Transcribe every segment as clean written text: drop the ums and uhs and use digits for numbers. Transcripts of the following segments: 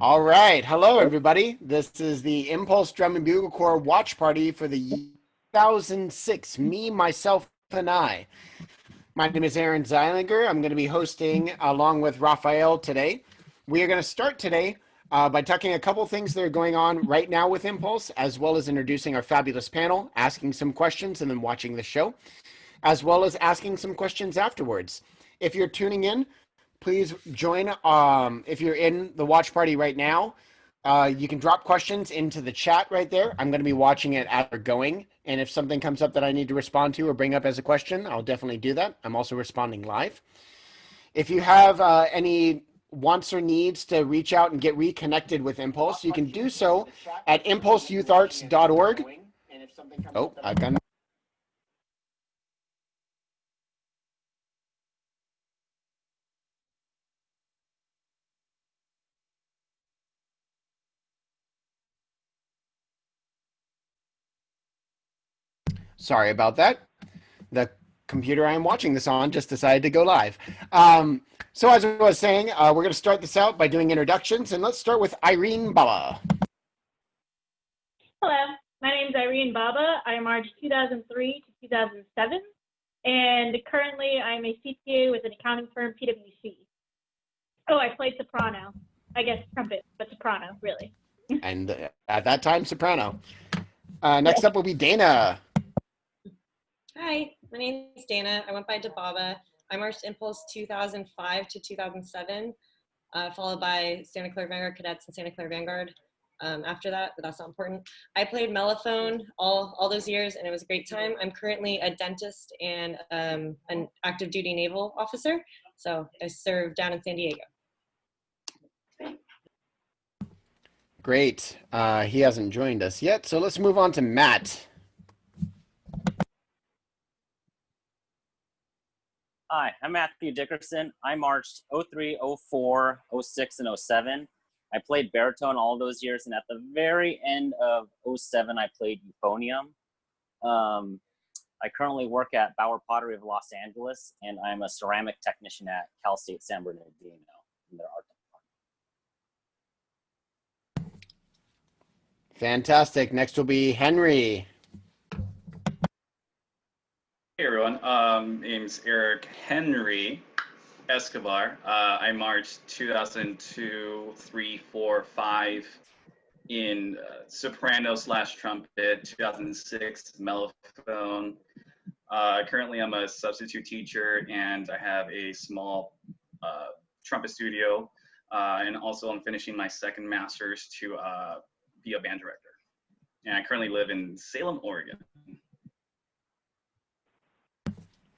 All right. Hello, everybody. This is the Impulse Drum and Bugle Corps watch party for the year 2006. Me, myself, and I. My name is Aaron Zeilinger. I'm going to be hosting along with Raphael today. We are going to start today by talking a couple things that are going on right now with Impulse, as well as introducing our fabulous panel, asking some questions, and then watching the show, as well as asking some questions afterwards. If you're tuning in, please join. If you're in the watch party right now, you can drop questions into the chat right there. I'm going to be watching it as we're going. And if something comes up that I need to respond to or bring up as a question, I'll definitely do that. I'm also responding live. If you have any wants or needs to reach out and get reconnected with Impulse, you can do so at impulseyoutharts.org. Oh, I've got sorry about that. The computer I'm watching this on just decided to go live. So as I was saying, we're going to start this out by doing introductions, and let's start with Irene Bala. Hello, my name is Irene Baba. I marched 2003 to 2007, and currently I'm a CPA with an accounting firm, PwC. Oh, I played soprano. I guess trumpet, but soprano, really. And at that time, soprano. Next up will be Dana. Hi, my name is Dana. I went by Dababa. I marched Impulse 2005 to 2007, followed by Santa Clara Vanguard Cadets and Santa Clara Vanguard after that, but that's not important. I played mellophone all those years, and it was a great time. I'm currently a dentist and an active duty naval officer, so I serve down in San Diego. Great. He hasn't joined us yet, so let's move on to Matt. Hi, I'm Matthew Dickerson. I marched 03, 04, 06, and 07. I played baritone all those years, and at the very end of 07, I played euphonium. I currently work at Bauer Pottery of Los Angeles, and I'm a ceramic technician at Cal State San Bernardino in their art department. Fantastic. Next will be Henry. Hey everyone, name's Eric Henry Escobar. I marched 2002, 3, 4, 5 in soprano / trumpet, 2006 mellophone. Currently I'm a substitute teacher and I have a small trumpet studio, and also I'm finishing my second master's to be a band director. And I currently live in Salem, Oregon.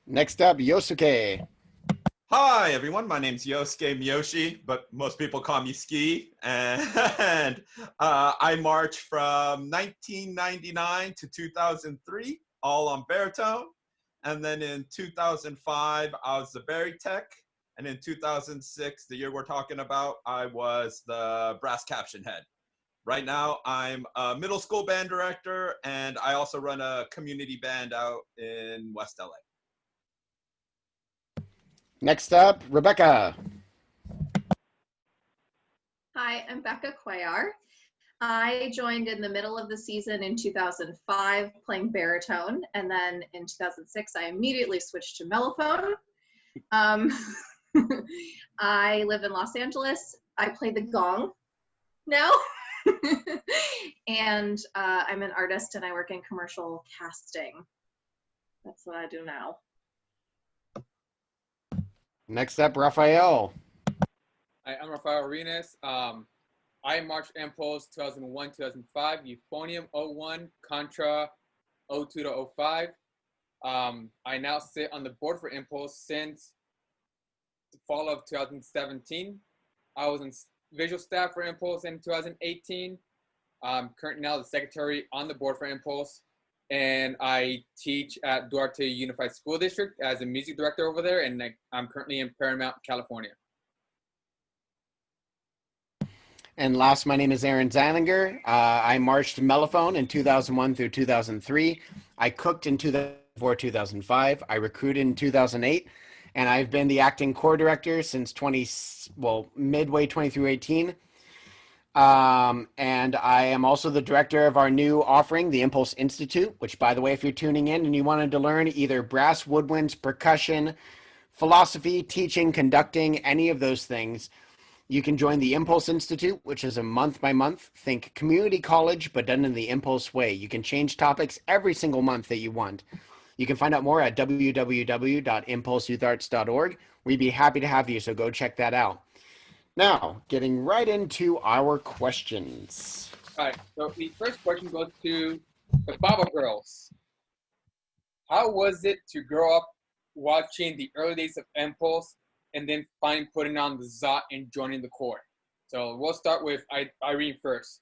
Next up, Yosuke. Hi, everyone. My name's Yosuke Miyoshi, but most people call me Ski. And I marched from 1999 to 2003, all on baritone. And then in 2005, I was the bari tech. And in 2006, the year we're talking about, I was the brass caption head. Right now, I'm a middle school band director, and I also run a community band out in West LA. Next up, Rebecca. Hi, I'm Becca Cuellar. I joined in the middle of the season in 2005 playing baritone, and then in 2006 I immediately switched to mellophone. I live in Los Angeles. I play the gong now. And I'm an artist and I work in commercial casting. That's what I do now. Next up, Raphael. Hi, I'm Rafael Arenas. I marched Impulse 2001, 2005, Euphonium 01, Contra 02 to 05. I now sit on the board for Impulse since the fall of 2017. I was in visual staff for Impulse in 2018. I'm currently now the secretary on the board for Impulse, and I teach at Duarte Unified School District as a music director over there, and I'm currently in Paramount, California. And last, my name is Aaron Zeilinger. I marched mellophone in 2001 through 2003. I cooked in 2004, 2005. I recruited in 2008, and I've been the acting corps director since midway 20 through 18. And I am also the director of our new offering, the Impulse Institute, which, by the way, if you're tuning in and you wanted to learn either brass, woodwinds, percussion, philosophy, teaching, conducting, any of those things, you can join the Impulse Institute, which is a month by month, think community college, but done in the Impulse way. You can change topics every single month that you want. You can find out more at www.impulseyouth.org. We'd be happy to have you, so go check that out. Now, getting right into our questions. All right. So the first question goes to the Baba girls. How was it to grow up watching the early days of Impulse and then finally putting on the Zot and joining the Corps? So we'll start with Irene first.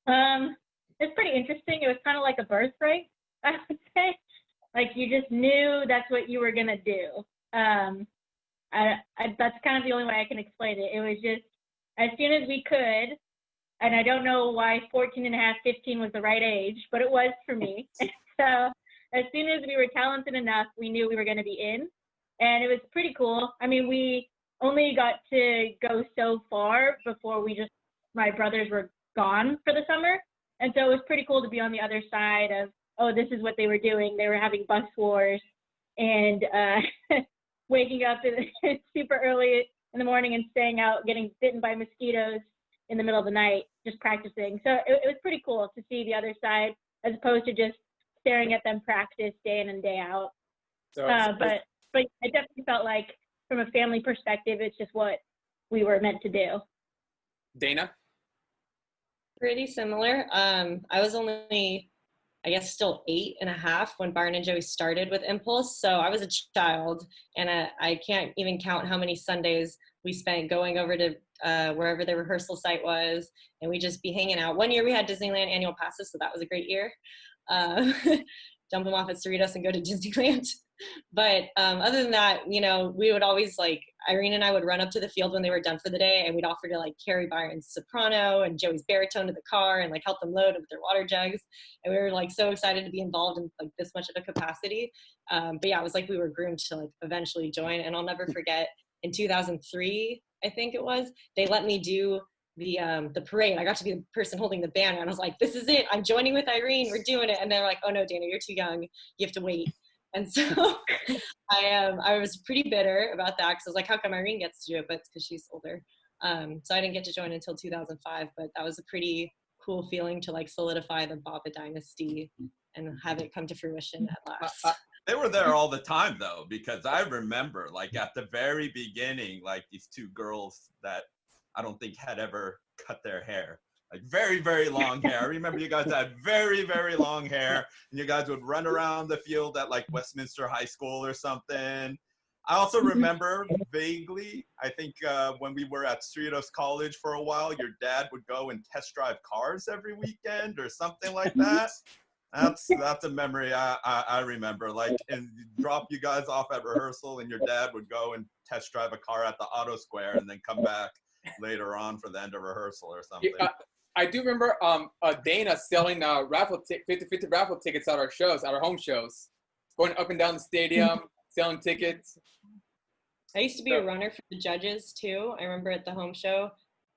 It's pretty interesting. It was kind of like a birthright, I would say. Like you just knew that's what you were gonna do. That's kind of the only way I can explain it. It was just as soon as we could, and I don't know why 14 and a half, 15 was the right age, but it was for me. So as soon as we were talented enough, we knew we were going to be in, and it was pretty cool. I mean, we only got to go so far before my brothers were gone for the summer, and so it was pretty cool to be on the other side of, oh, this is what they were doing. They were having bus wars and waking up super early in the morning and staying out, getting bitten by mosquitoes in the middle of the night, just practicing. So it was pretty cool to see the other side as opposed to just staring at them practice day in and day out. But it definitely felt like from a family perspective, it's just what we were meant to do. Dana? Pretty similar. I was only, I guess, still 8.5 when Byron and Joey started with Impulse. So I was a child, and I can't even count how many Sundays we spent going over to wherever the rehearsal site was, and we'd just be hanging out. One year we had Disneyland annual passes, so that was a great year. Dump them off at Cerritos and go to Disneyland. But other than that, you know, we would always, like, Irene and I would run up to the field when they were done for the day, and we'd offer to, like, carry Byron's soprano and Joey's baritone to the car and, like, help them load with their water jugs. And we were, like, so excited to be involved in, like, this much of a capacity. But yeah, it was like we were groomed to, like, eventually join. And I'll never forget, in 2003, I think it was, they let me do the parade. I got to be the person holding the banner, and I was like, this is it, I'm joining with Irene, we're doing it. And they're like, oh no, Dana, you're too young, you have to wait. And so I was pretty bitter about that, because I was like, how come Irene gets to do it? But it's because she's older. So I didn't get to join until 2005, but that was a pretty cool feeling to, like, solidify the Baba dynasty and have it come to fruition at last. They were there all the time, though, because I remember, like, at the very beginning, like, these two girls that I don't think had ever cut their hair. Like, very, very long hair. I remember you guys had very, very long hair, and you guys would run around the field at, like, Westminster High School or something. I also remember vaguely, I think when we were at Cerritos College for a while, your dad would go and test drive cars every weekend or something like that. That's a memory I remember. Like, and drop you guys off at rehearsal, and your dad would go and test drive a car at the Auto Square, and then come back later on for the end of rehearsal or something. I do remember Dana selling 50-50 raffle tickets at our shows, at our home shows, going up and down the stadium, selling tickets. I used to be a runner for the judges too. I remember at the home show,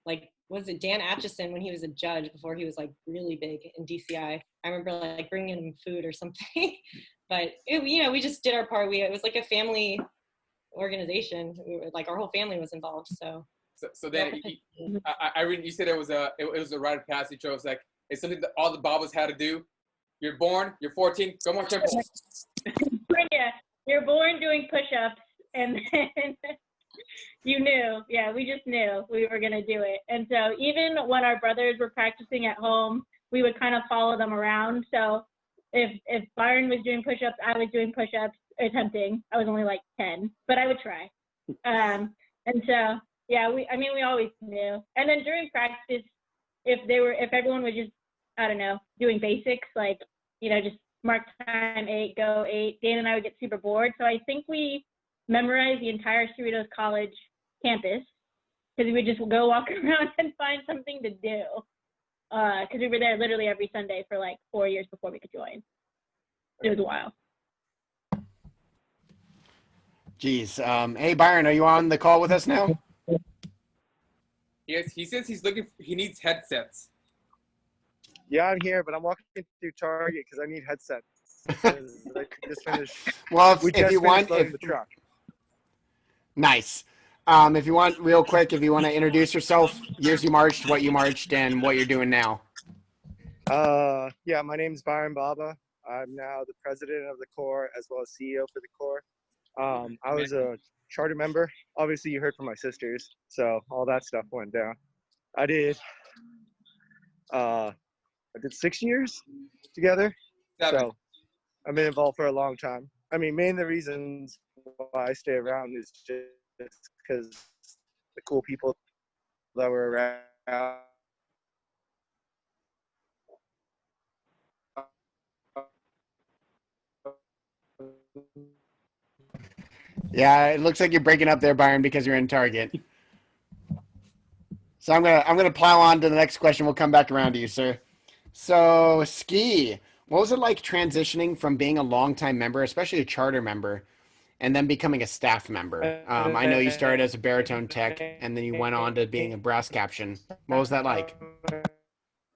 like, was it Dan Atchison when he was a judge before he was, like, really big in DCI? I remember, like, bringing him food or something. But you know, we just did our part. It was like a family organization. Like, our whole family was involved. So then, Irene, you said it was a rite of passage. So it's like, it's something that all the Babas had to do. You're born, you're 14, come on, temple. Yeah, you're born doing push-ups, and then you knew. Yeah, we just knew we were gonna do it. And so even when our brothers were practicing at home, we would kind of follow them around. So if Byron was doing push-ups, I was doing push-ups, attempting. I was only like 10, but I would try. And so yeah, we always knew. And then during practice, if everyone was just, I don't know, doing basics, like, you know, just mark time 8, go 8, Dan and I would get super bored. So I think we memorized the entire Cerritos College campus, because we would just go walk around and find something to do. Because we were there literally every Sunday for like 4 years before we could join. It was a while. Geez. Hey, Byron, are you on the call with us now? He says he needs headsets. Yeah, I'm here, but I'm walking through Target because I need headsets. 'Cause I just finished. Well, We if just you finished want, loading the truck. nice. If you want, real quick, if you want to introduce yourself, years you marched, what you marched, and what you're doing now. Yeah, my name is Byron Baba. I'm now the president of the Corps as well as CEO for the Corps. I was a charter member. Obviously, you heard from my sisters, so all that stuff went down. I did 6 years together. 7. So I've been involved for a long time. I mean, main the reasons why I stay around is just because the cool people that were around. Yeah, it looks like you're breaking up there, Byron, because you're in Target. So I'm gonna plow on to the next question. We'll come back around to you, sir. So, Ski, what was it like transitioning from being a longtime member, especially a charter member, and then becoming a staff member? I know you started as a baritone tech, and then you went on to being a brass caption. What was that like?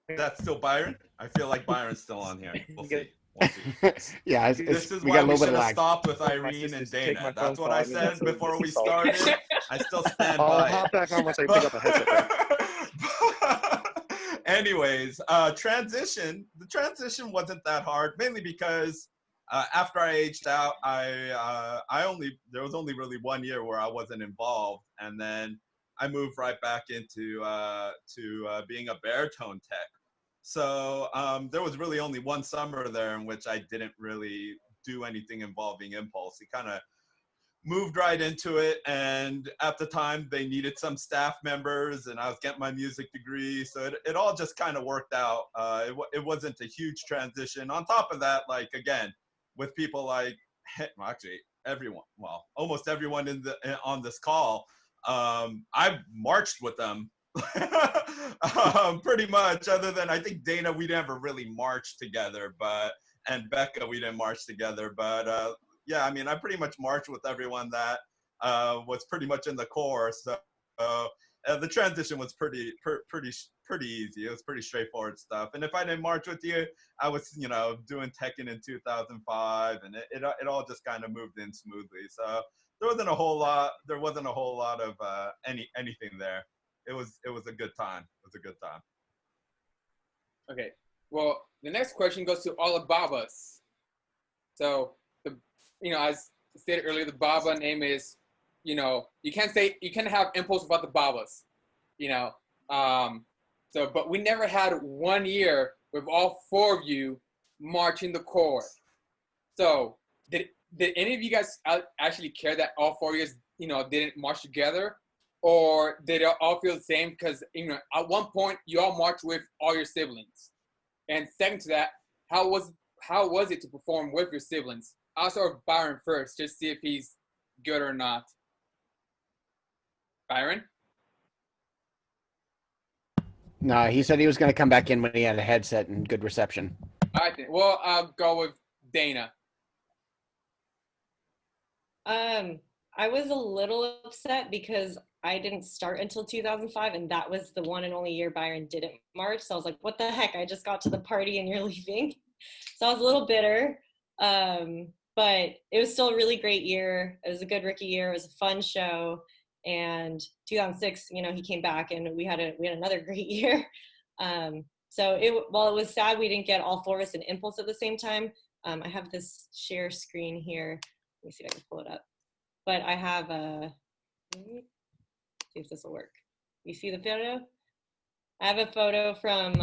That's still Byron? I feel like Byron's still on here. We'll see. We'll see. Yeah, This is we why got a we little bit should of have lag. stopped with My Irene and sisters to take Dana. my That's phone what call. I I mean, that's said a before we insult. started. I still stand I'll by it. hop back on once I pick up a headset. Anyways, the transition wasn't that hard, mainly because after I aged out, there was only really 1 year where I wasn't involved, and then I moved right back into being a baritone tech. So there was really only one summer there in which I didn't really do anything involving Impulse. He kind of moved right into it, and at the time they needed some staff members, and I was getting my music degree, so it all just kind of worked out. It wasn't a huge transition. On top of that, like again, with people like well, actually everyone, well, almost everyone on this call, I marched with them. Pretty much, other than I think Dana, we never really marched together, and Becca, we didn't march together, but yeah, I mean, I pretty much marched with everyone that was pretty much in the Corps. So the transition was pretty easy. It was pretty straightforward stuff. And if I didn't march with you, I was, doing Tekken in 2005, and it all just kind of moved in smoothly. So there wasn't a whole lot. There wasn't a whole lot of anything there. It was a good time. It was a good time. Okay. Well, the next question goes to all of Babas. So as stated earlier, the Baba name is, you can't have Impulse without the Babas, but we never had 1 year with all 4 of you marching the Corps. So did any of you guys actually care that all 4 years, didn't march together? Or did it all feel the same? Because, at one point you all marched with all your siblings. And second to that, how was it to perform with your siblings? I'll start with Byron first, just see if he's good or not. Byron? No, he said he was going to come back in when he had a headset and good reception. I'll go with Dana. I was a little upset because I didn't start until 2005, and that was the one and only year Byron didn't march. So I was like, what the heck? I just got to the party and you're leaving. So I was a little bitter. But it was still a really great year. It was a good rookie year. It was a fun show. And 2006, he came back and we had another great year. So while it was sad we didn't get all 4 of us in Impulse at the same time, I have this share screen here. Let me see if I can pull it up. But I have see if this will work. You see the photo? I have a photo from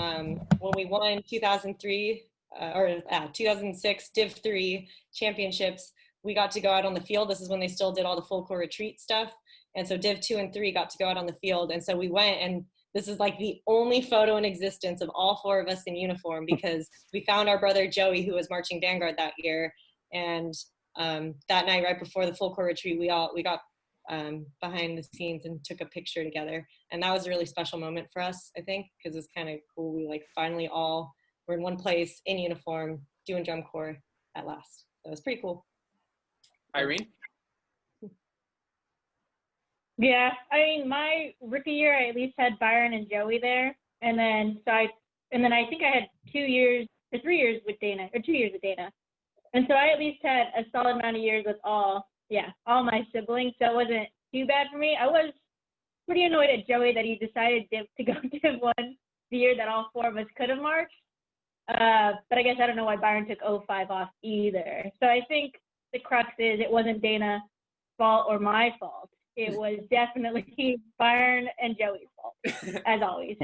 when we won 2003 or 2006 Div 3 championships. We got to go out on the field. This is when they still did all the full core retreat stuff. And so Div 2 and 3 got to go out on the field. And so we went, and this is like the only photo in existence of all 4 of us in uniform, because we found our brother Joey, who was marching Vanguard that year. And that night, right before the full core retreat, we got behind the scenes and took a picture together. And that was a really special moment for us, I think, because it's kind of cool. We finally all were in one place in uniform doing drum corps at last. So it was pretty cool. Irene? Yeah, I mean, my rookie year, I at least had Byron and Joey there, and then I think I had 2 years or 3 years with Dana, or 2 years with Dana, and so I at least had a solid amount of years with all my siblings, so it wasn't too bad for me. I was pretty annoyed at Joey that he decided to go Div 1 the year that all four of us could have marched, but I guess I don't know why Byron took 05 off either. So I think the crux is it wasn't Dana's fault or my fault. It was definitely Byron and Joey's fault, as always.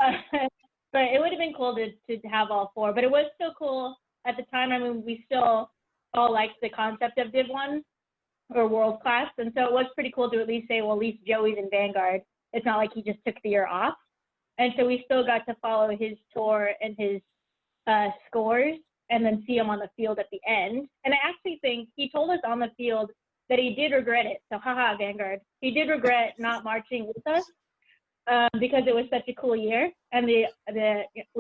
But it would have been cool to have all four. But it was still cool at the time. I mean, we still all liked the concept of Div 1 or world class. And so it was pretty cool to at least say, well, at least Joey's in Vanguard. It's not like he just took the year off. And so we still got to follow his tour and his scores and then see him on the field at the end. And I actually think he told us on the field that he did regret it. So haha, Vanguard. He did regret not marching with us because it was such a cool year. And we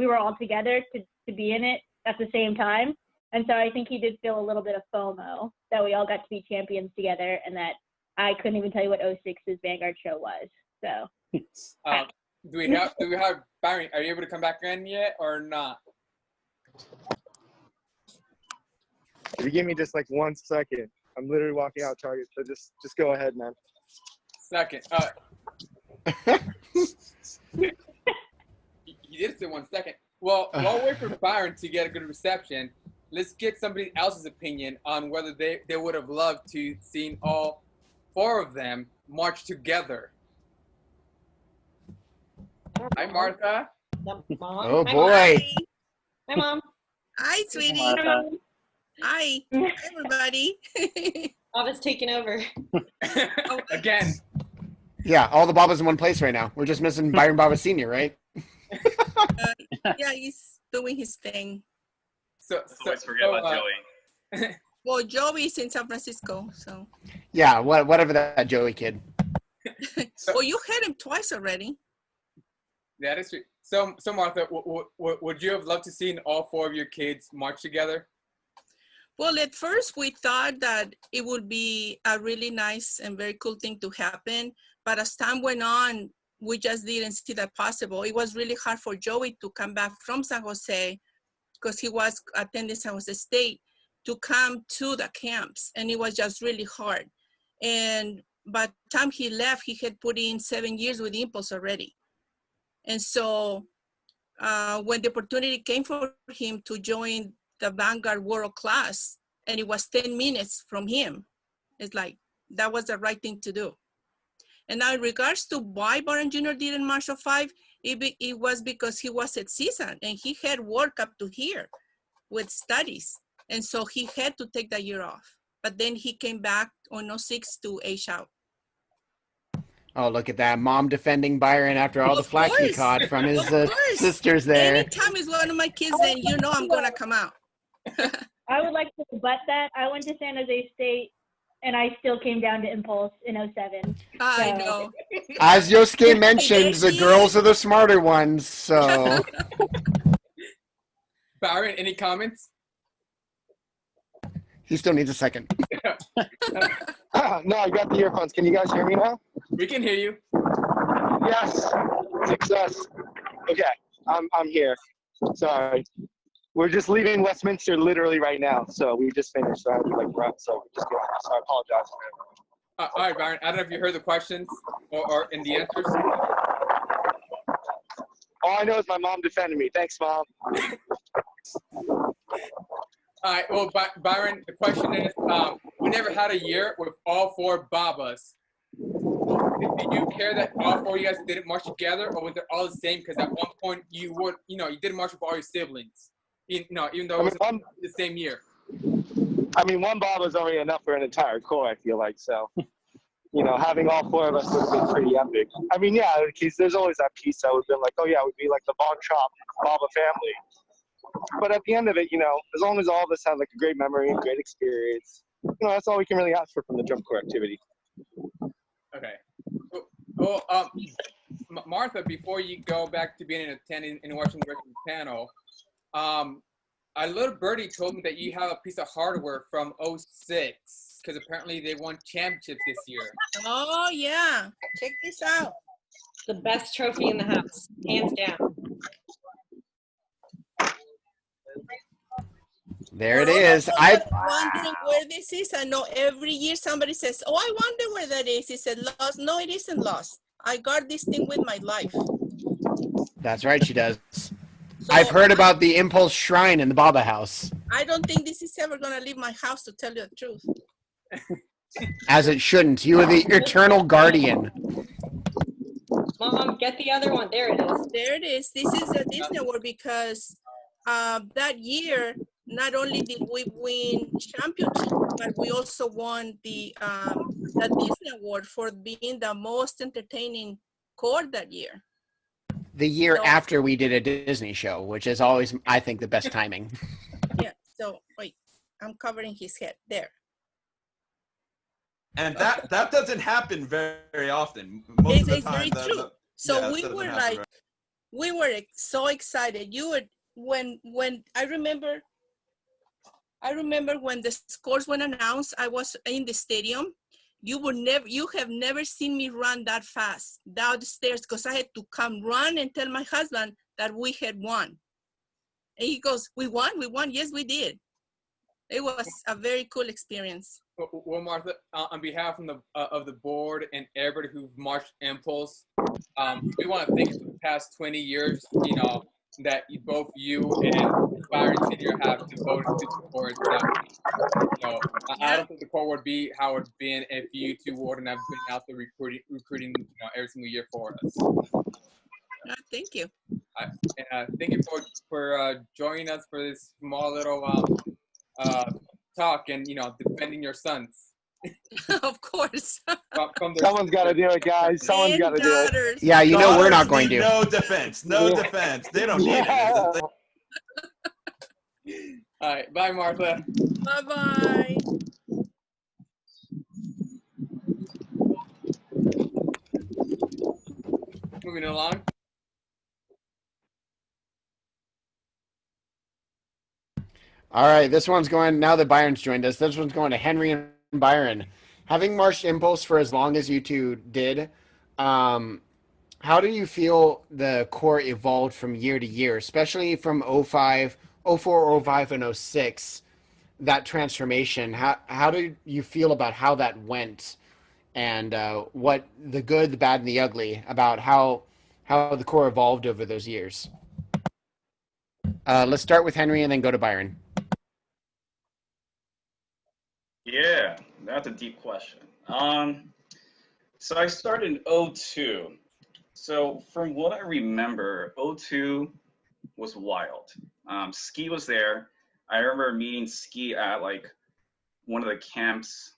were all together to be in it at the same time. And so I think he did feel a little bit of FOMO that we all got to be champions together and that I couldn't even tell you what 06's Vanguard show was. So do we have Byron, are you able to come back in yet or not? If you give me just like 1 second, I'm literally walking out Target, so just go ahead, man. Second. You did say 1 second. Well, while we wait for Byron to get a good reception, let's get somebody else's opinion on whether they would have loved to seen all four of them march together. Hi, Martha. Oh boy. Hi, Mom. Hi, sweetie. Martha. Hi, everybody. Baba's taking over. Again. Yeah, all the Babas in one place right now. We're just missing Byron Baba Sr., right? Yeah, he's doing his thing. Always forget about Joey. Well, Joey's in San Francisco, so. Yeah, whatever that Joey kid. Well, you had him twice already. That is true. So Martha, would you have loved to seen all four of your kids march together? Well, at first we thought that it would be a really nice and very cool thing to happen. But as time went on, we just didn't see that possible. It was really hard for Joey to come back from San Jose because he was attending San Jose State to come to the camps. And it was just really hard. And by the time he left, he had put in 7 years with Impulse already. And so when the opportunity came for him to join the Vanguard World Class, and it was 10 minutes from him, it's like, that was the right thing to do. And now in regards to why Byron Jr. didn't march 05, it was because he was at season and he had work up to here with studies. And so he had to take that year off. But then he came back on 06 to age out. Oh, look at that. Mom defending Byron after all the flack he caught from his sisters there. Anytime it's one of my kids, then you know I'm going to come out. I would like to rebut that. I went to San Jose State, and I still came down to Impulse in 07. I know. As Yosuke mentioned, the girls are the smarter ones, so. Byron, any comments? He still needs a second. No, I got the earphones. Can you guys hear me now? We can hear you. Yes. Success. Okay, I'm here. Sorry. We're just leaving Westminster literally right now, so we just finished. So I had to run. So we just so I apologize for All right, Byron. I don't know if you heard the questions or in the answers. All I know is my mom defended me. Thanks, Mom. All right. Well, Byron, the question is, we never had a year with all four Babas. Did you care that all four of you guys didn't march together, or was it all the same? Because at one point you didn't march with all your siblings, even though it was the same year. I mean, one Baba is already enough for an entire corps, I feel like. So, having all four of us would have been pretty epic. I mean, yeah, there's always that piece that would have been like, oh, yeah, we'd be like the Von Trapp Baba family. But at the end of it, as long as all of us have like a great memory and great experience, that's all we can really ask for from the drum corps activity. Okay. Well, Martha, before you go back to being an attendant and watching the rest of the panel, a little birdie told me that you have a piece of hardware from '06 because apparently they won championships this year. Oh yeah, check this out. The best trophy in the house, hands down. There it For all of is. those I that are wondering where this is, I know every year somebody says, "Oh, I wonder where that is." He said, "Lost." No, it isn't lost. I guard this thing with my life. That's right, she does. So I've heard about the Impulse Shrine in the Baba House, I don't think this is ever gonna leave my house, to tell you the truth. as it shouldn't. You are the eternal guardian. Mom, get the other one. There it is. There it is. This is a Disney Award because that year, not only did we win championship, but we also won the Disney Award for being the most entertaining corps that year. The year So- after we did a Disney show, which is always, I think, the best timing. Yeah. So wait, I'm covering his head there. And that doesn't happen very often. Most of the It's time, very true. So yeah, it we doesn't were happen like, very- we were so excited. You would when I remember when the scores were announced, I was in the stadium. You have never seen me run that fast down the stairs because I had to come run and tell my husband that we had won. And he goes, "We won? We won? Yes, we did." It was a very cool experience. Well, Martha, on behalf of the board and everybody who marched Impulse, we want to thank you for the past 20 years. You know that both you and Byron Senior have devoted to the Corps. You know, I don't think the Corps would be how it's been if you two wouldn't have been out there recruiting, every single year for us. Thank you. Thank you for joining us for this small little talk and defending your sons. Of course. Someone's got to do it, guys. Someone's got to do it. Daughters. Yeah, you know we're not Daughters going need to. No defense. No defense. They don't need it. All right. Bye, Martha. Bye-bye. Moving along. All right, this one's going, now that Byron's joined us, this one's going to Henry and Byron. Having marched Impulse for as long as you two did, how do you feel the Corps evolved from year to year, especially from 05, 04, 05, and 06, that transformation? How do you feel about how that went, and what the good, the bad, and the ugly about how the Corps evolved over those years? Let's start with Henry and then go to Byron. Yeah, that's a deep question. So I started in '02. So from what I remember, '02 was wild. Ski was there. I remember meeting Ski at like one of the camps,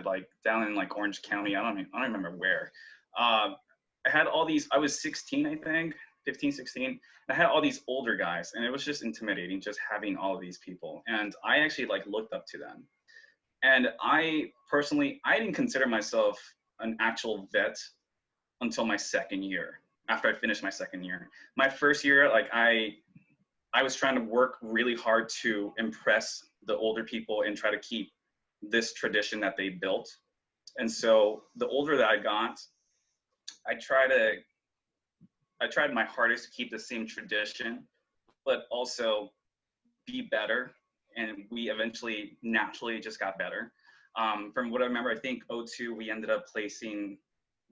like down in like Orange County. I don't remember where. I had all these, I was 16, I think, 15, 16. I had all these older guys, and it was just intimidating just having all of these people. And I actually like looked up to them. And I personally, I didn't consider myself an actual vet until my second year, after I finished my second year. My first year, like I was trying to work really hard to impress the older people and try to keep this tradition that they built. And so the older that I got, I tried my hardest to keep the same tradition, but also be better. And we eventually naturally just got better. From what I remember, I think '02, we ended up placing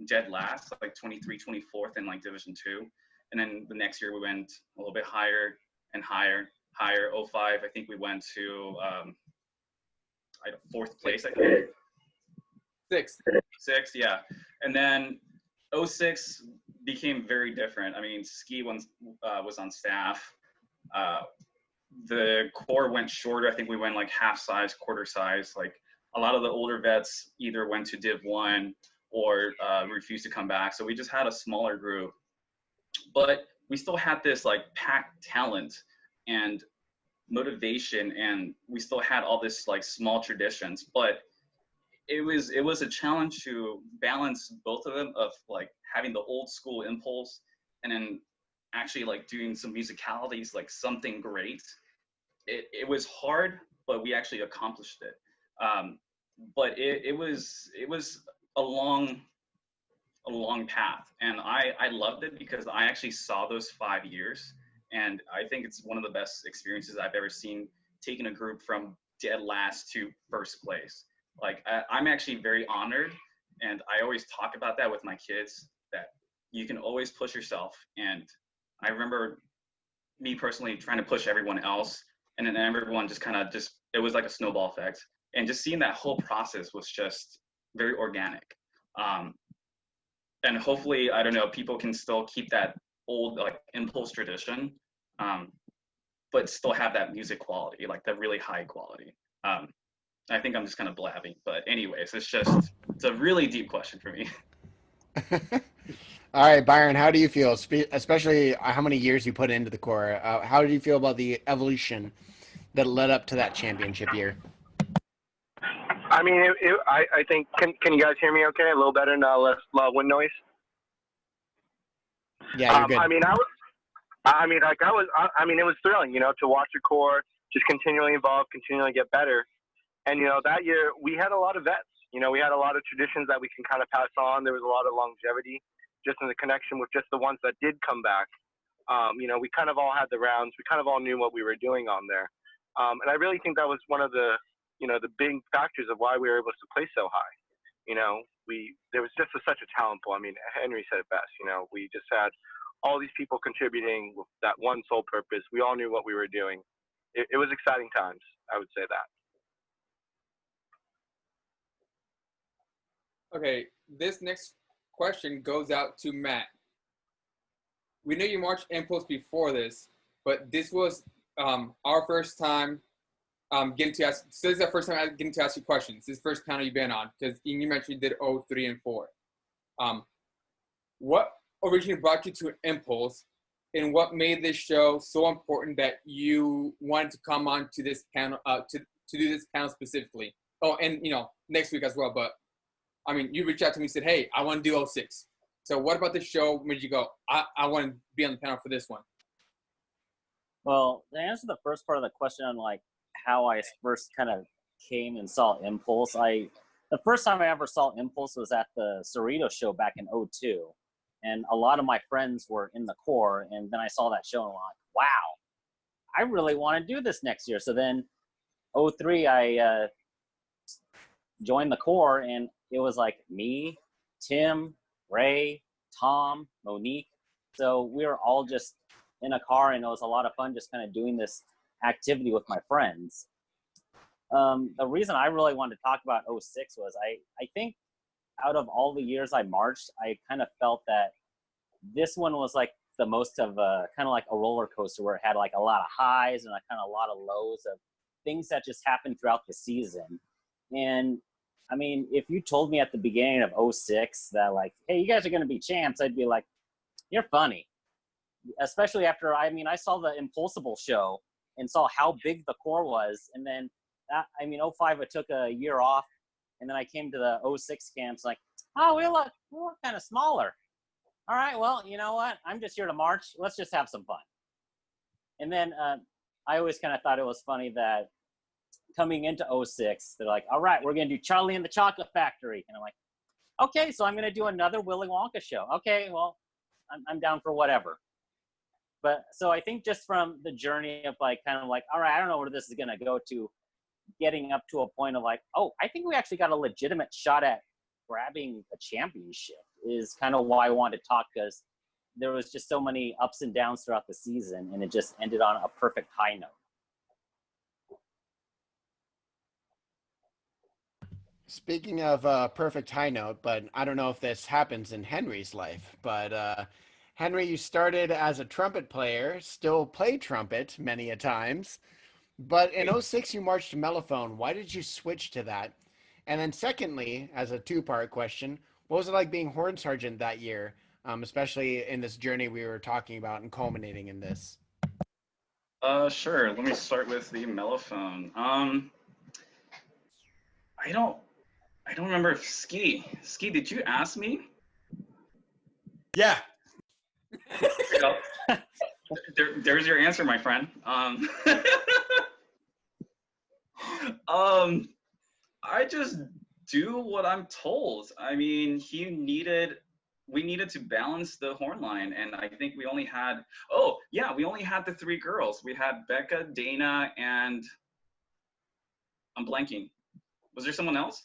dead last, like 23, 24th in like Division 2. And then the next year we went a little bit higher and higher. 05, I think we went to 4th place, I think. Sixth, yeah. And then '06 became very different. I mean, Ski was on staff. The Corps went shorter. I think we went like half size, quarter size. Like a lot of the older vets either went to Div 1 or refused to come back. So we just had a smaller group. But we still had this like packed talent and motivation, and we still had all this like small traditions. But it was a challenge to balance both of them, of like having the old school impulse and then actually like doing some musicalities, like something great, it was hard, but we actually accomplished it. But it was a long path, and I loved it because I actually saw those 5 years, and I think it's one of the best experiences I've ever seen, taking a group from dead last to first place. Like I'm actually very honored, and I always talk about that with my kids, that you can always push yourself. And I remember me personally trying to push everyone else, and then everyone just kind of it was like a snowball effect, and just seeing that whole process was just very organic. And hopefully, I don't know, people can still keep that old like impulse tradition, but still have that music quality, like the really high quality. I think I'm just kind of blabbing, but anyways, it's a really deep question for me. All right, Byron, how do you feel, especially how many years you put into the core? How did you feel about the evolution that led up to that championship year? I mean, I think, can you guys hear me okay? A little better and less wind noise? Yeah, you're good. I mean, it was thrilling, to watch the core just continually evolve, continually get better. And, that year we had a lot of vets. We had a lot of traditions that we can kind of pass on. There was a lot of longevity just in the connection with just the ones that did come back. We kind of all had the rounds. We kind of all knew what we were doing on there. And I really think that was one of the, the big factors of why we were able to play so high. There was just such a talent pool. I mean, Henry said it best. We just had all these people contributing with that one sole purpose. We all knew what we were doing. It was exciting times. I would say that. Okay, this next question goes out to Matt. We know you marched Impulse before this, but this was our first time getting to ask. So this is the first time I'm getting to ask you questions. This is the first panel you've been on, because you mentioned you did 03 and 4. What originally brought you to Impulse, and what made this show so important that you wanted to come on to this panel to do this panel specifically? Oh, and next week as well. But I mean, you reached out to me and said, "Hey, I want to do 06." So what about this show made you go, I want to be on the panel for this one? Well, to answer the first part of the question on like how I first kind of came and saw Impulse, the first time I ever saw Impulse was at the Cerrito show back in 02. And a lot of my friends were in the core, and then I saw that show and I'm like, wow, I really want to do this next year. So then 03, I joined the core, and it was like me, Tim, Ray, Tom, Monique. So we were all just in a car, and it was a lot of fun just kind of doing this activity with my friends. The reason I really wanted to talk about 06 was I think out of all the years I marched, I kind of felt that this one was like the most of a kind of like a roller coaster, where it had like a lot of highs and a kind of a lot of lows of things that just happened throughout the season. And I mean, if you told me at the beginning of 06 that like, hey, you guys are going to be champs, I'd be like, you're funny. Especially after, I saw the Impulsible show and saw how big the core was. And then, 05, I took a year off. And then I came to the 06 camps like, oh, we look kind of smaller. All right, well, you know what? I'm just here to march. Let's just have some fun. And then I always kind of thought it was funny that coming into 06, they're like, all right, we're going to do Charlie and the Chocolate Factory. And I'm like, okay, so I'm going to do another Willy Wonka show. Okay, well, I'm down for whatever. But so I think just from the journey of like, kind of like, all right, I don't know where this is going to go, to getting up to a point of like, oh, I think we actually got a legitimate shot at grabbing a championship, is kind of why I wanted to talk, because there was just so many ups and downs throughout the season, and it just ended on a perfect high note. Speaking of perfect high note, but I don't know if this happens in Henry's life, but Henry, you started as a trumpet player, still play trumpet many a times, but in 06 you marched to mellophone. Why did you switch to that? And then secondly, as a two-part question, what was it like being horn sergeant that year, especially in this journey we were talking about and culminating in this? Sure. Let me start with the mellophone. I don't remember if Ski, did you ask me? Yeah. There's your answer, my friend. I just do what I'm told. I mean, we needed to balance the horn line, and I think we only had, oh yeah, we only had the three girls. We had Becca, Dana, and I'm blanking. Was there someone else?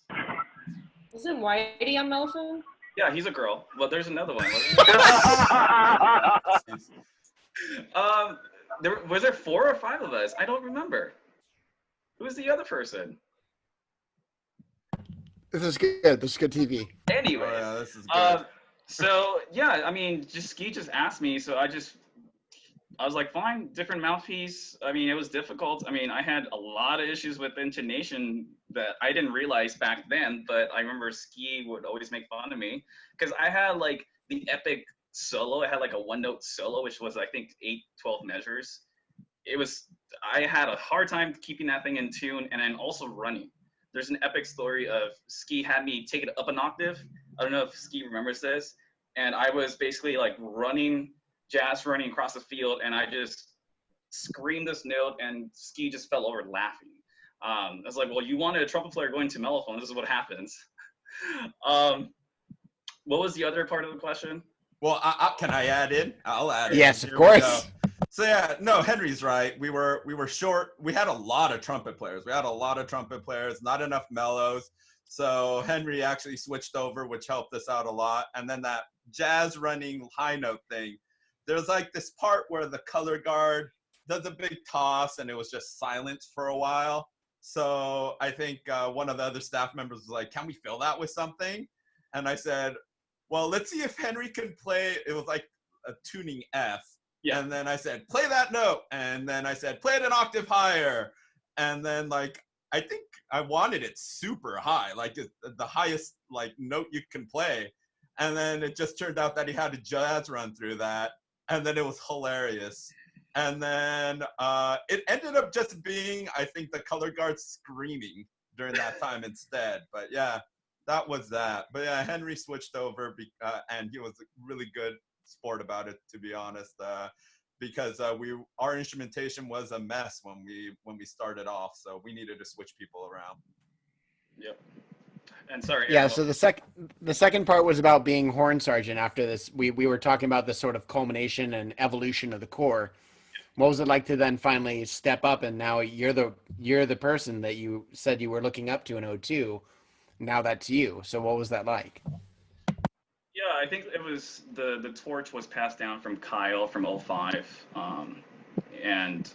Wasn't Whitey on mellophone? Yeah, he's a girl. Well, there's another one. Was there 4 or 5 of us? I don't remember. Who was the other person? This is good. This is good TV. Anyway, Oh, yeah, this is good. so yeah, I mean, Ski just asked me, so I was like, fine, different mouthpiece. I mean, it was difficult. I mean, I had a lot of issues with intonation that I didn't realize back then, but I remember Ski would always make fun of me because I had like the epic solo. I had like a 1-note solo, which was I think 8-12 measures. I had a hard time keeping that thing in tune, and then also running. There's an epic story of Ski had me take it up an octave. I don't know if Ski remembers this. And I was basically like jazz running across the field, and I just screamed this note, and Ski just fell over laughing. I was like, well, you wanted a trumpet player going to mellophone. This is what happens. What was the other part of the question? Well, can I add in? I'll add in. Yes, of Here we course. go. So yeah, no, Henry's right. We were short. We had a lot of trumpet players. Not enough mellows. So Henry actually switched over, which helped us out a lot. And then that jazz running high note thing, there's like this part where the color guard does a big toss, and it was just silence for a while. So I think one of the other staff members was like, can we fill that with something? And I said, well, let's see if Henry can play. It was like a tuning F. Yeah. And then I said, play that note. And then I said, play it an octave higher. And then like, I think I wanted it super high, like the highest like note you can play. And then it just turned out that he had a jazz run through that. And then it was hilarious. And then it ended up just being, I think, the color guard screaming during that time instead. But yeah, that was that. But yeah, Henry switched over and he was a really good sport about it, to be honest, because our instrumentation was a mess when we started off, so we needed to switch people around. Yep. And sorry. Yeah. So the second part was about being horn sergeant. After this, we were talking about the sort of culmination and evolution of the corps. What was it like to then finally step up, and now you're the person that you said you were looking up to in 02. Now that's you. So what was that like? Yeah, I think it was the torch was passed down from Kyle from 05, and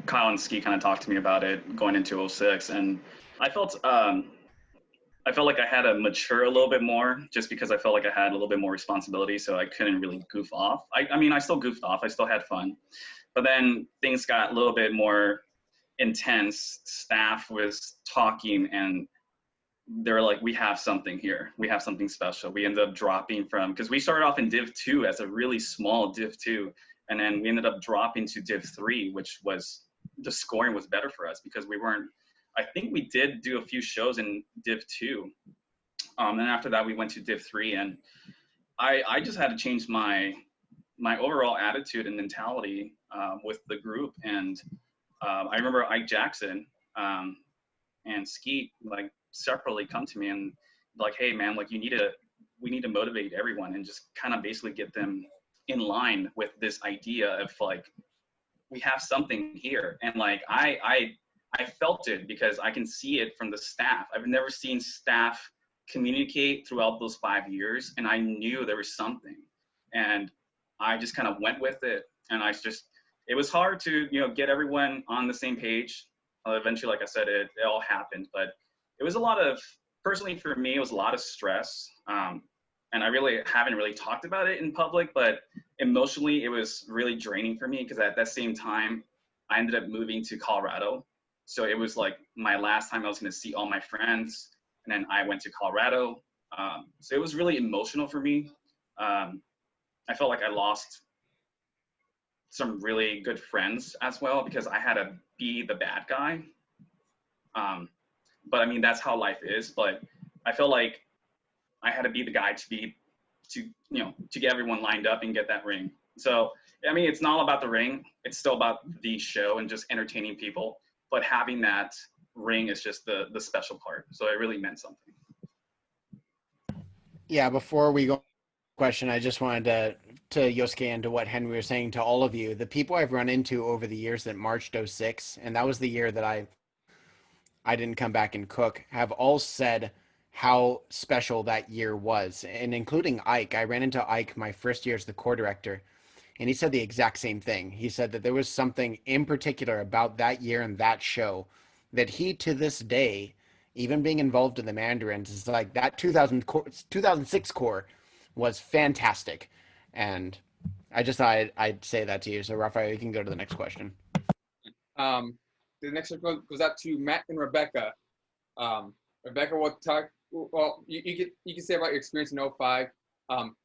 Kyle and Ski kind of talked to me about it going into 06, and I felt like I had to mature a little bit more, just because I felt like I had a little bit more responsibility, so I couldn't really goof off. I mean, I still goofed off, I still had fun, but then things got a little bit more intense. Staff was talking, and they're like, we have something here. We have something special. We ended up dropping because we started off in Div 2 as a really small Div 2. And then we ended up dropping to Div 3, which was, the scoring was better for us because I think we did do a few shows in Div 2. And after that, we went to Div 3. And I just had to change my overall attitude and mentality with the group. And I remember Ike Jackson and Skeet, like, separately come to me and like, hey man, like we need to motivate everyone and just kind of basically get them in line with this idea of like, we have something here. And like I felt it because I can see it from the staff. I've never seen staff communicate throughout those 5 years, and I knew there was something, and I just kind of went with it. And it was hard to get everyone on the same page. Eventually, like I said, it all happened, but it was personally for me, it was a lot of stress. And I really haven't really talked about it in public, but emotionally, it was really draining for me because at that same time, I ended up moving to Colorado. So it was like my last time I was going to see all my friends. And then I went to Colorado. So it was really emotional for me. I felt like I lost some really good friends as well because I had to be the bad guy. But I mean, that's how life is. But I feel like I had to be the guy to get everyone lined up and get that ring. So, I mean, it's not about the ring. It's still about the show and just entertaining people. but having that ring is just the special part. So it really meant something. Yeah, before we go question, I just wanted to Yosuke and to what Henry was saying to all of you. The people I've run into over the years that marched '06, and that was the year that I didn't come back and cook, have all said how special that year was, and including Ike. I ran into Ike my first year as the corps director, and he said the exact same thing. He said that there was something in particular about that year and that show that he, to this day, even being involved in the Mandarins, is like that 2006 corps was fantastic. And I just thought I'd say that to you. So, Rafael, you can go to the next question. The next one goes out to Matt and Rebecca. Rebecca, will talk. Well, you can say about your experience in '05,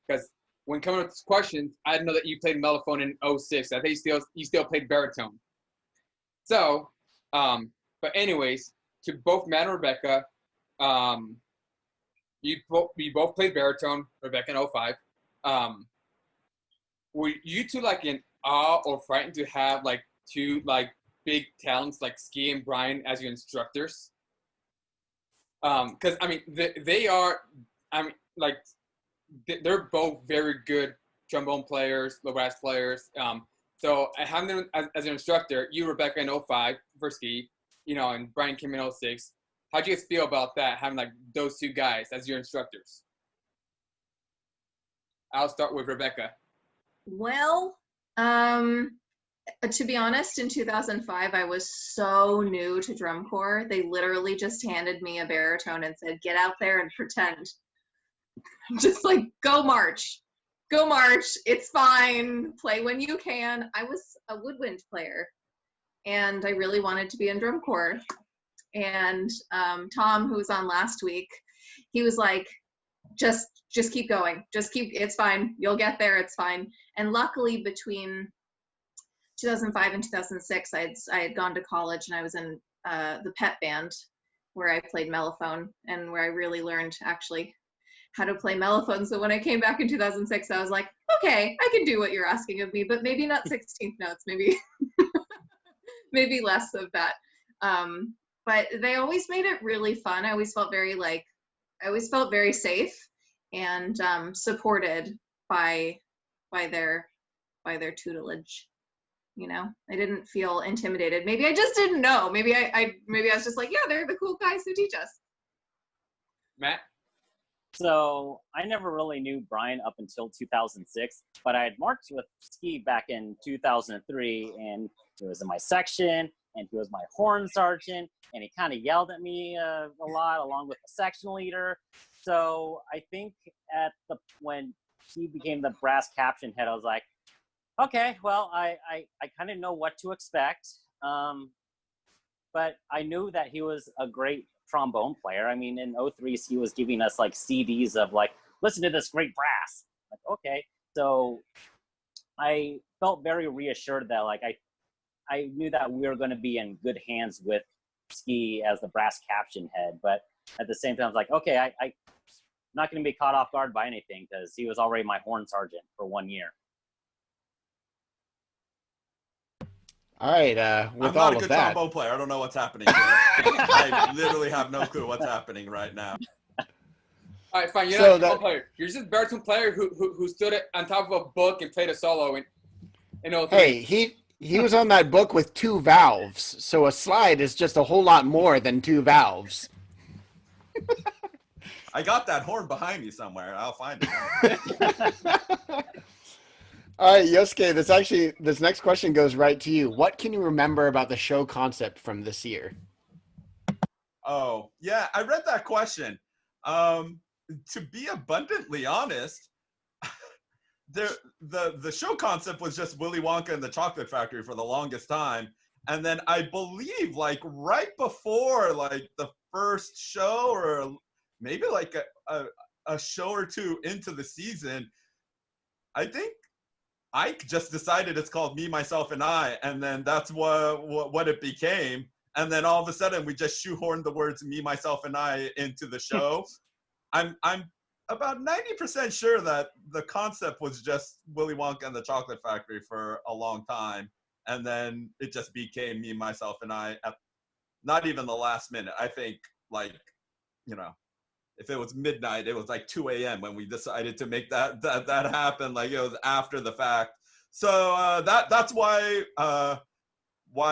because when coming up with questions, I didn't know that you played mellophone in '06. I think you still played baritone. So, but anyways, to both Matt and Rebecca, you both played baritone. Rebecca in '05. Were you two like in awe or frightened to have like two like big talents like Ski and Brian as your instructors? Because I mean they are, I mean, like they're both very good trombone players, low brass players. So having them as an instructor, you, Rebecca, in '05 for Ski, you know, and Brian came in '06. How do you guys feel about that, having like those two guys as your instructors? I'll start with Rebecca. Well, to be honest, in 2005, I was so new to drum corps. They literally just handed me a baritone and said, "Get out there and pretend." Just like, go march. It's fine. Play when you can. I was a woodwind player, and I really wanted to be in drum corps. And Tom, who was on last week, he was like, just keep going. It's fine. You'll get there. It's fine. And luckily, between 2005 and 2006, I had gone to college, and I was in the pep band where I played mellophone, and where I really learned actually how to play mellophone. So when I came back in 2006, I was like, okay, I can do what you're asking of me, but maybe not 16th notes, maybe maybe less of that. But they always made it really fun. I always felt very safe and supported by their tutelage. You know, I didn't feel intimidated. Maybe I just didn't know. Maybe I was just like, yeah, they're the cool guys who teach us. Matt? So I never really knew Brian up until 2006, but I had marched with Ski back in 2003, and he was in my section, and he was my horn sergeant, and he kind of yelled at me a lot, along with the section leader. So I think when he became the brass caption head, I was like, okay, well, I kind of know what to expect. But I knew that he was a great trombone player. I mean, in '03, he was giving us like CDs of like, listen to this great brass. Like, okay. So I felt very reassured that like I knew that we were going to be in good hands with Ski as the brass caption head. But at the same time, I was like, okay, I'm not going to be caught off guard by anything, because he was already my horn sergeant for 1 year. All right, with I'm all not a of good that, trombone player. I don't know what's happening here. I literally have no clue what's happening right now. All right, fine. You're So not a trombone player. You're just a baritone player who stood on top of a book and played a solo in '03. hey, he was on that book with 2 valves, so a slide is just a whole lot more than 2 valves. I got that horn behind me somewhere. I'll find it. All right, Yosuke, this next question goes right to you. What can you remember about the show concept from this year? Oh, yeah, I read that question. To be abundantly honest, the show concept was just Willy Wonka and the Chocolate Factory for the longest time. And then I believe like right before like the first show, or maybe like a show or two into the season, I think Ike just decided it's called Me, Myself, and I, and then that's what it became. And then all of a sudden, we just shoehorned the words "Me, Myself, and I" into the show. I'm about 90% sure that the concept was just Willy Wonka and the Chocolate Factory for a long time, and then it just became Me, Myself, and I not even the last minute. I think like, if it was midnight, it was like 2 a.m. when we decided to make that happen. Like, it was after the fact. So that's why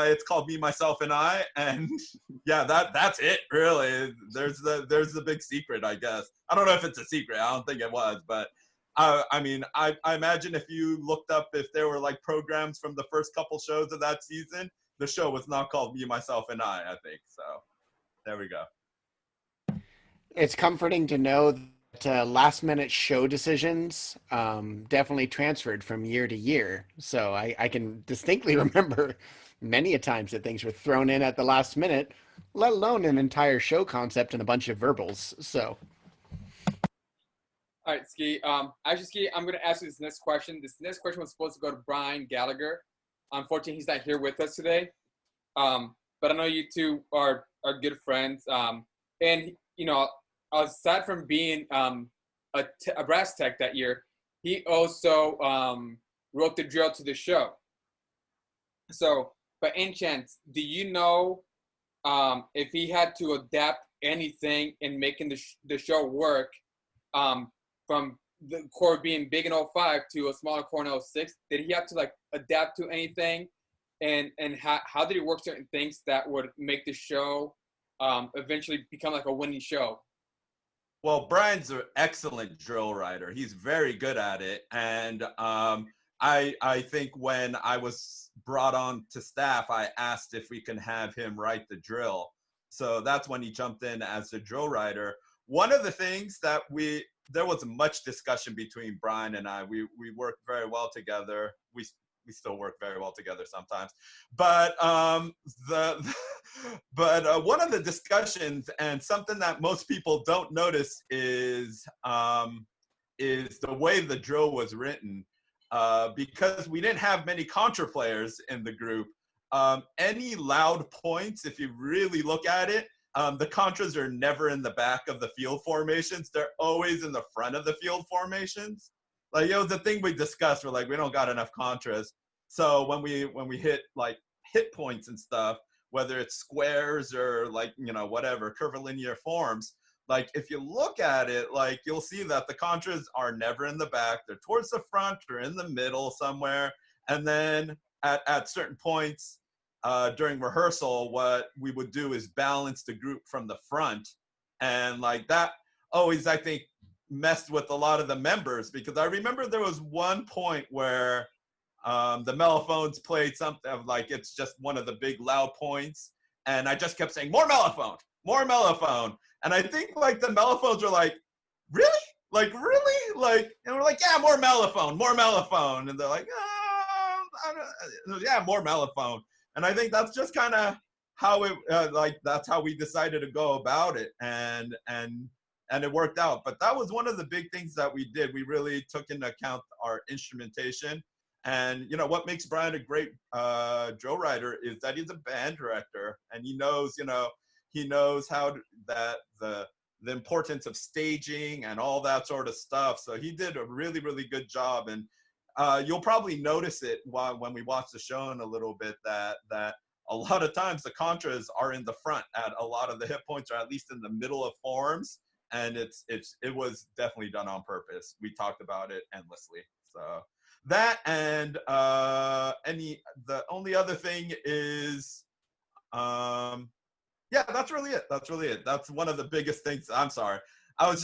it's called Me, Myself, and I. And yeah, that's it really. There's the big secret, I guess. I don't know if it's a secret. I don't think it was, but I mean, I imagine if you looked up if there were like programs from the first couple shows of that season, the show was not called Me, Myself, and I think. So there we go. It's comforting to know that last minute show decisions definitely transferred from year to year. So I can distinctly remember many a times that things were thrown in at the last minute, let alone an entire show concept and a bunch of verbals. So. All right, Ski. Actually, Ski, I'm going to ask you this next question. This next question was supposed to go to Brian Gallagher. Unfortunately, he's not here with us today. But I know you two are good friends. And, aside from being a brass tech that year, he also wrote the drill to the show. So, by any chance, do you know if he had to adapt anything in making the show work from the core being big in 05 to a smaller core in 06? Did he have to like adapt to anything? And how did he work certain things that would make the show eventually become like a winning show? Well, Brian's an excellent drill writer. He's very good at it. And I think when I was brought on to staff, I asked if we can have him write the drill. So that's when he jumped in as the drill writer. One of the things that there was much discussion between Brian and I. We worked very well together. We still work very well together sometimes. But one of the discussions, and something that most people don't notice, is the way the drill was written. Because we didn't have many contra players in the group, any loud points, if you really look at it, the contras are never in the back of the field formations. They're always in the front of the field formations. Like, it was the thing we discussed. We're like, we don't got enough contras. So when we hit like hit points and stuff, whether it's squares or like, whatever, curvilinear forms, like if you look at it, like you'll see that the contras are never in the back. They're towards the front or in the middle somewhere. And then at certain points during rehearsal, what we would do is balance the group from the front. And like that always, I think, messed with a lot of the members, because I remember there was one point where the mellophones played something like, it's just one of the big loud points. And I just kept saying, more mellophone, more mellophone. And I think like the mellophones were like, really? Like, really? Like, and we're like, yeah, more mellophone. And they're like, yeah, more mellophone. And I think that's just kind of how it, that's how we decided to go about it. And it worked out. But that was one of the big things that we did. We really took into account our instrumentation. And, what makes Brian a great drill writer is that he's a band director, and he knows how the importance of staging and all that sort of stuff. So he did a really, really good job. And you'll probably notice it when we watch the show in a little bit, that a lot of times the contras are in the front at a lot of the hit points, or at least in the middle of forms. And it was definitely done on purpose. We talked about it endlessly. So that, and the only other thing is, yeah, that's really it. That's one of the biggest things. I'm sorry. I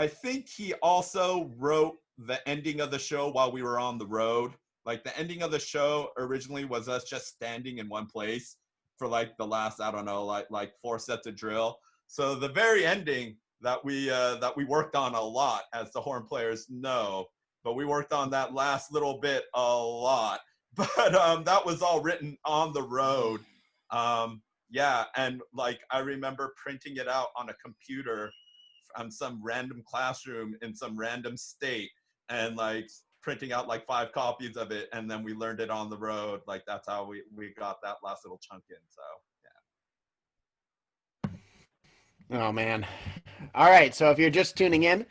think he also wrote the ending of the show while we were on the road. Like, the ending of the show originally was us just standing in one place for like the last, I don't know, like 4 sets of drill. So the very ending that we worked on a lot, as the horn players know, but we worked on that last little bit a lot. But that was all written on the road. Yeah, and like I remember printing it out on a computer on some random classroom in some random state, and like printing out like 5 copies of it, and then we learned it on the road. Like, that's how we got that last little chunk in. So yeah. Oh man. All right, so if you're just tuning in,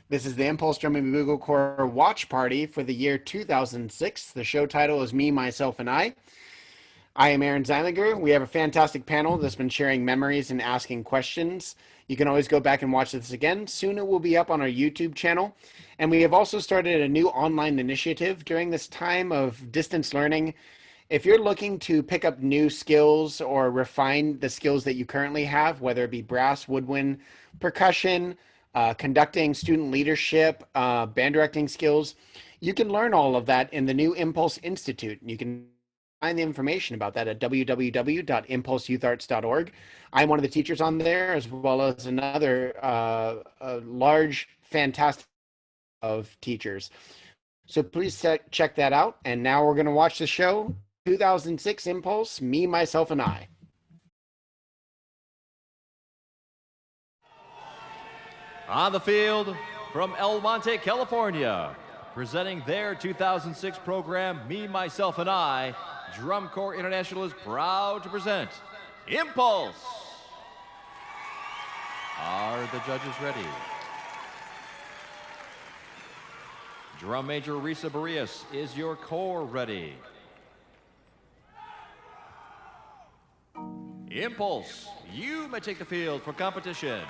this is the Impulse Drum and Bugle Corps watch party for the year 2006. The show title is Me, Myself, and I. I am Aaron Zeilinger. We have a fantastic panel that's been sharing memories and asking questions. You can always go back and watch this again. Soon it will be up on our YouTube channel. And we have also started a new online initiative during this time of distance learning. If you're looking to pick up new skills or refine the skills that you currently have, whether it be brass, woodwind, percussion, conducting, student leadership, band directing skills, you can learn all of that in the new Impulse Institute. You can find the information about that at www.impulseyouth.org. I'm one of the teachers on there, as well as another large, fantastic of teachers. So please check that out. And now we're going to watch the show 2006 Impulse, Me, Myself, and I. On the field from El Monte, California, presenting their 2006 program, Me, Myself, and I, Drum Corps International is proud to present Impulse. Are the judges ready? Drum Major Risa Barrias, is your corps ready? Impulse, you may take the field for competition.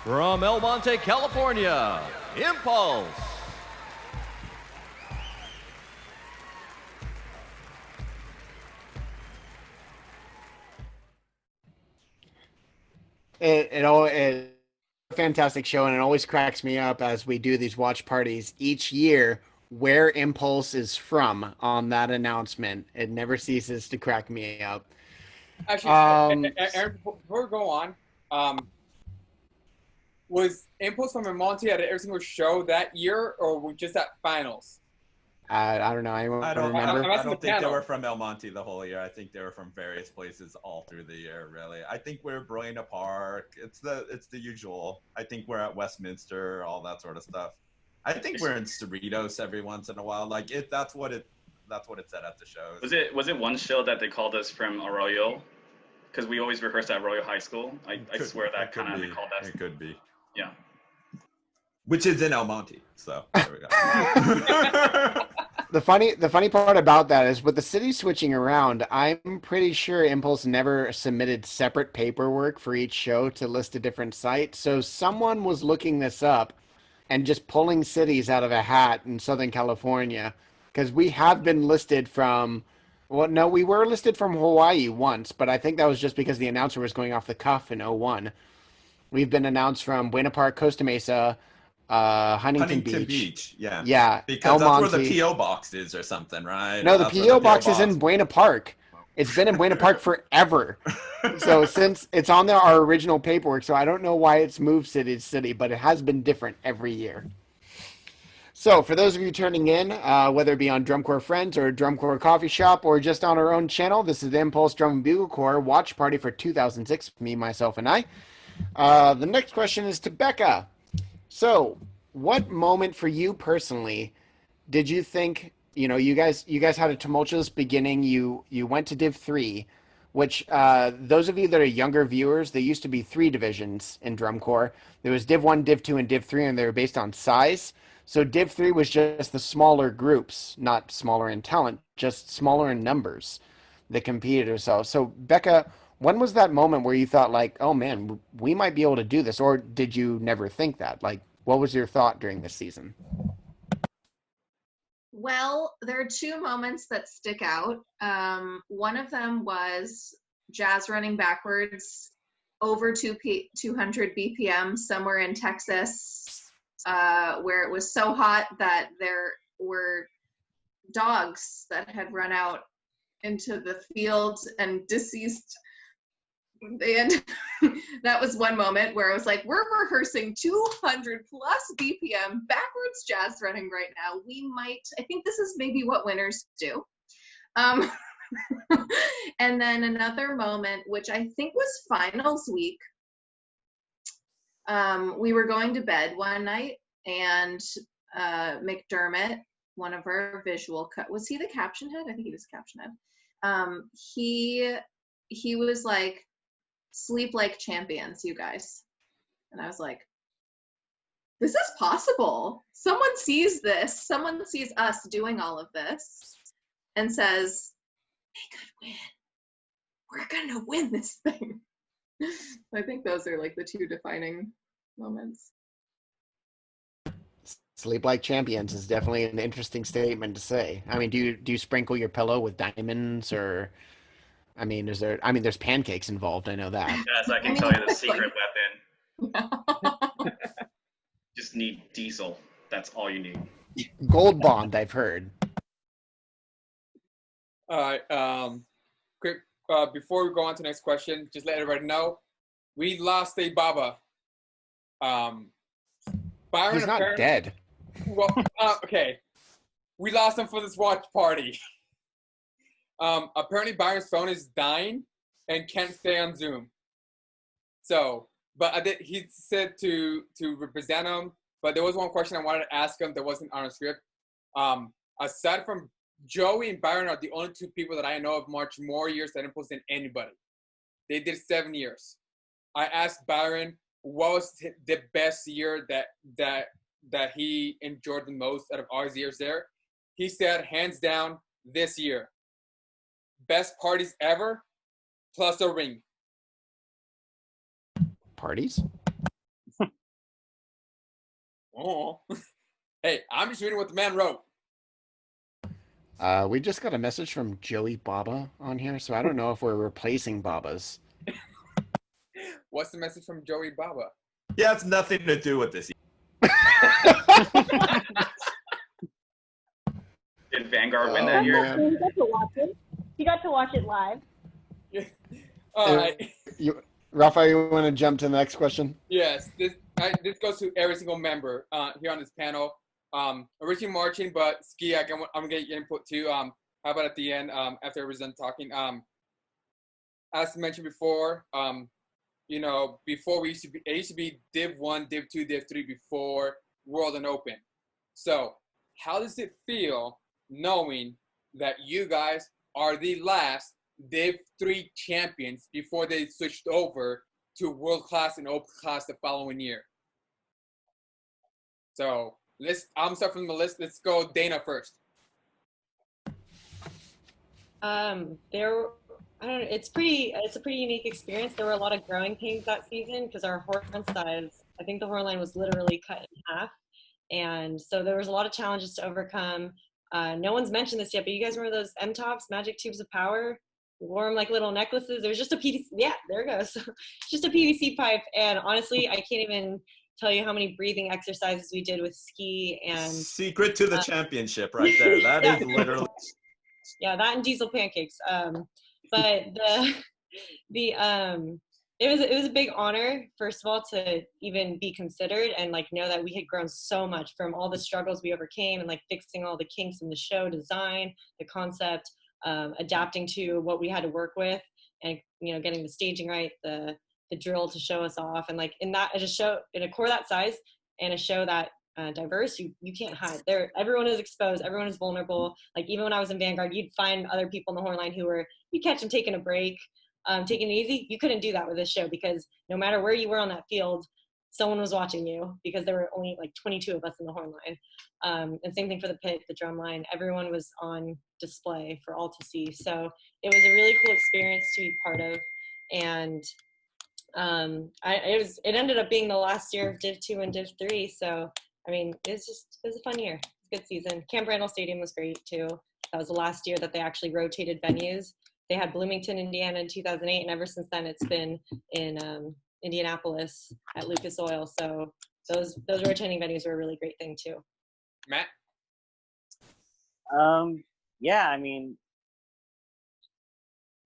From El Monte, California, Impulse. It fantastic show, and it always cracks me up as we do these watch parties each year where Impulse is from on that announcement. It never ceases to crack me up. Actually, Aaron, before we go on, was Impulse from El Monte at every single show that year, or just at finals? I don't know. I don't remember. I don't think they were from El Monte the whole year. I think they were from various places all through the year. Really, I think we're Buena Park. It's the usual. I think we're at Westminster, all that sort of stuff. I think we're in Cerritos every once in a while. Like that's what it said at the shows. Was it one show that they called us from Arroyo? Because we always rehearsed at Arroyo High School. I swear that kind of they called us. It could be. Yeah. Which is in El Monte. So there we go. The funny part about that is with the city switching around, I'm pretty sure Impulse never submitted separate paperwork for each show to list a different site. So someone was looking this up and just pulling cities out of a hat in Southern California, because we have been listed from, well, no, we were listed from Hawaii once, but I think that was just because the announcer was going off the cuff in 01. We've been announced from Buena Park, Costa Mesa, Huntington Beach. Yeah. Because that's where the P.O. box is or something, right? No, the P.O. box is in Buena Park. It's been in Buena Park forever. So since it's on our original paperwork, so I don't know why it's moved city to city, but it has been different every year. So for those of you turning in, whether it be on Drum Corps Friends or Drum Corps Coffee Shop or just on our own channel, this is the Impulse Drum and Bugle Corps Watch Party for 2006, me, myself, and I. The next question is to Becca. So what moment for you personally did you think, you guys had a tumultuous beginning. You went to Div 3, which those of you that are younger viewers, there used to be 3 divisions in Drum Corps. There was Div 1, Div 2, and Div 3, and they were based on size. So Div 3 was just the smaller groups, not smaller in talent, just smaller in numbers that competed ourselves. So Becca, when was that moment where you thought like, oh man, we might be able to do this? Or did you never think that? Like, what was your thought during this season? Well, there are 2 moments that stick out. One of them was Jazz running backwards over 200 BPM somewhere in Texas, where it was so hot that there were dogs that had run out into the fields and deceased. And that was one moment where I was like, we're rehearsing 200 plus BPM backwards jazz running right now. I think this is maybe what winners do. And then another moment, which I think was finals week. We were going to bed one night and McDermott, one of our visual was he the caption head? I think he was the caption head. He was like, sleep like champions, you guys. And I was like, this is possible. Someone sees this. Someone sees us doing all of this and says, they could win. We're going to win this thing. I think those are like the 2 defining moments. Sleep like champions is definitely an interesting statement to say. I mean, do you sprinkle your pillow with diamonds, or I mean, there's pancakes involved. I know that. Yes, I can tell you the secret weapon. Just need diesel. That's all you need. Gold Bond, I've heard. All right. Quick. Before we go on to the next question, just let everybody know we lost a Baba. Byron. He's not dead. Well, okay. We lost him for this watch party. Apparently Byron's phone is dying and can't stay on Zoom. So, but he said to represent him, but there was one question I wanted to ask him that wasn't on a script. Aside from Joey and Byron are the only 2 people that I know have marched more years at Impulse than anybody. They did 7 years. I asked Byron what was the best year that he enjoyed the most out of all his years there. He said, hands down, this year. Best parties ever, plus a ring. Parties? Oh. Hey, I'm just reading what the man wrote. We just got a message from Joey Baba on here, so I don't know if we're replacing Babas. What's the message from Joey Baba? Yeah, it's nothing to do with this. Did Vanguard win that year? You got to watch it. You got to watch it live. All right. Rafael, you want to jump to the next question? Yes, this goes to every single member here on this panel. Originally marching, but Ski, I'm gonna get your input too. How about at the end, after everyone's done talking? As mentioned before, before it used to be Div 1, Div 2, Div 3 before World and Open. So how does it feel knowing that you guys are the last Div 3 champions before they switched over to World Class and Open Class the following year? So I'm starting from the list. Let's go Dana first. It's a pretty unique experience. There were a lot of growing pains that season because our horn size, I think the horn line was literally cut in half. And so there was a lot of challenges to overcome. No one's mentioned this yet, but you guys remember those M-Tops, Magic Tubes of Power? Wore them like little necklaces. There was just a PVC, yeah, there it goes. Just a PVC pipe. And honestly, I can't even tell you how many breathing exercises we did with Ski and secret to the championship right there. That is literally. Yeah, that and diesel pancakes. But it was a big honor, first of all, to even be considered and like know that we had grown so much from all the struggles we overcame and like fixing all the kinks in the show design, the concept, adapting to what we had to work with, and getting the staging right, the drill to show us off, and like in that as a show in a core that size and a show that diverse, you can't hide there. Everyone is exposed, everyone is vulnerable. Like even when I was in Vanguard, you'd find other people in the horn line who were, you catch them taking a break, taking it easy. You couldn't do that with this show because no matter where you were on that field, someone was watching you, because there were only like 22 of us in the horn line. And same thing for the pit, the drum line. Everyone was on display for all to see. So it was a really cool experience to be part of. And it ended up being the last year of Div 2 and Div 3. So, I mean, it was a fun year. It was a good season. Camp Randall Stadium was great too. That was the last year that they actually rotated venues. They had Bloomington, Indiana in 2008, and ever since then it's been in Indianapolis at Lucas Oil. So those rotating venues were a really great thing too. Matt? Yeah, I mean,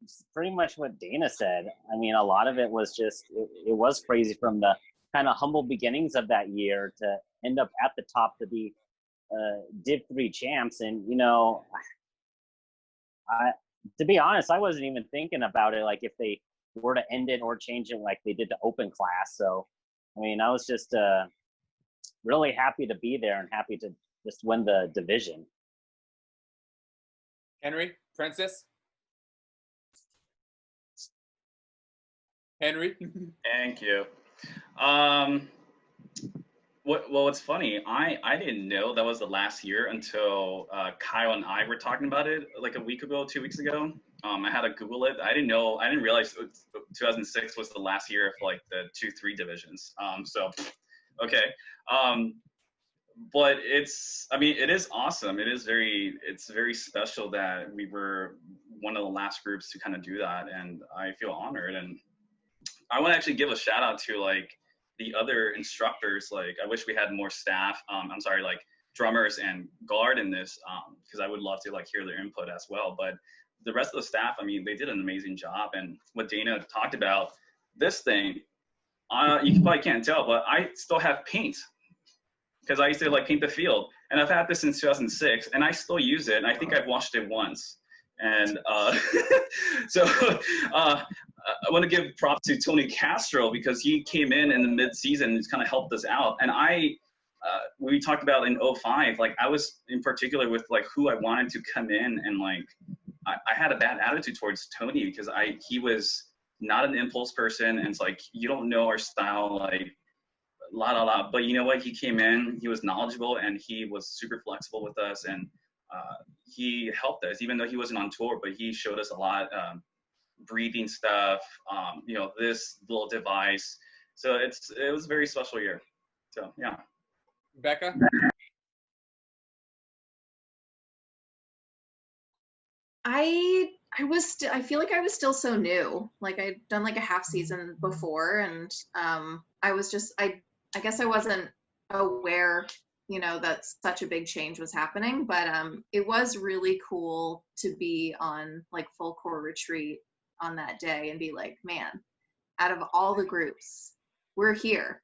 it's pretty much what Dana said. I mean, a lot of it was just, it was crazy from the kind of humble beginnings of that year to end up at the top to be Div 3 champs. And, to be honest, I wasn't even thinking about it, like if they were to end it or change it like they did the open class. So, I mean, I was just really happy to be there and happy to just win the division. Henry? Princess? Henry? Thank you. What's funny, I didn't know that was the last year until Kyle and I were talking about it like a week ago, 2 weeks ago. I had to Google it. I didn't realize 2006 was the last year of like the 2-3 divisions. Okay. But it is awesome. It's very special that we were one of the last groups to kind of do that, and I feel honored. And I want to actually give a shout out to like the other instructors. Like I wish we had more staff. Like drummers and guard in this, because I would love to like hear their input as well. But the rest of the staff, I mean, they did an amazing job. And what Dana talked about, this thing, you probably can't tell, but I still have paint because I used to like paint the field, and I've had this since 2006, and I still use it. And I think I've washed it once. And so I want to give props to Tony Castro, because he came in the mid-season and kind of helped us out. And we talked about in 05, like I was in particular with like who I wanted to come in, and like I had a bad attitude towards Tony because he was not an impulse person, and it's like, you don't know our style, like but you know what, he came in, he was knowledgeable, and he was super flexible with us, and he helped us even though he wasn't on tour, but he showed us a lot, breathing stuff, this little device. So it was a very special year. So yeah. Becca? I feel like I was still so new. Like I'd done like a half season before, and I guess I wasn't aware, that such a big change was happening. But it was really cool to be on like full core retreat on that day and be like, man, out of all the groups, we're here.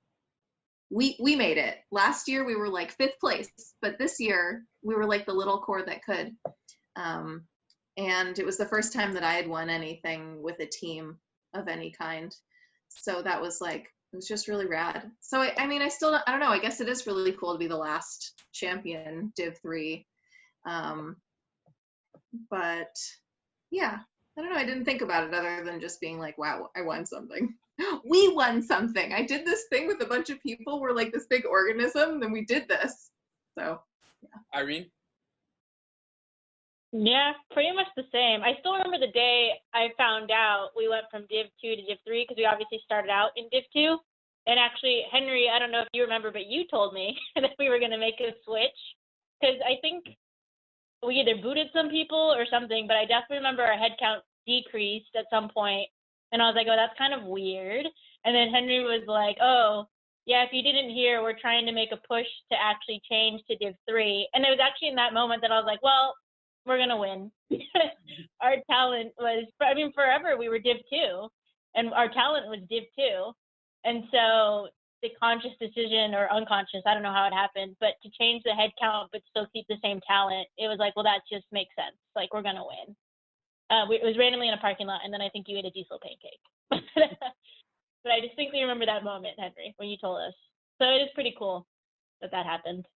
We made it. Last year we were like 5th place, but this year we were like the little core that could. And it was the first time that I had won anything with a team of any kind. So that was like, it was just really rad. So I don't know, I guess it is really cool to be the last champion Div 3. But yeah, I don't know, I didn't think about it other than just being like, wow, I won something. We won something. I did this thing with a bunch of people. We're like this big organism, and we did this. So yeah. Irene? Yeah, pretty much the same. I still remember the day I found out we went from Div 2 to Div 3, because we obviously started out in Div 2. And actually, Henry, I don't know if you remember, but you told me that we were going to make a switch, because I think we either booted some people or something, but I definitely remember our head count decreased at some point. And I was like, oh, that's kind of weird. And then Henry was like, oh, yeah, if you didn't hear, we're trying to make a push to actually change to Div 3. And it was actually in that moment that I was like, well, we're gonna win. Our talent was, I mean, forever we were Div 2, and our talent was Div 2, and so the conscious decision or unconscious, I don't know how it happened, but to change the head count but still keep the same talent, it was like, well, that just makes sense. Like, we're gonna win. It was randomly in a parking lot, and then I think you ate a diesel pancake. But I distinctly remember that moment, Henry, when you told us. So it is pretty cool that that happened.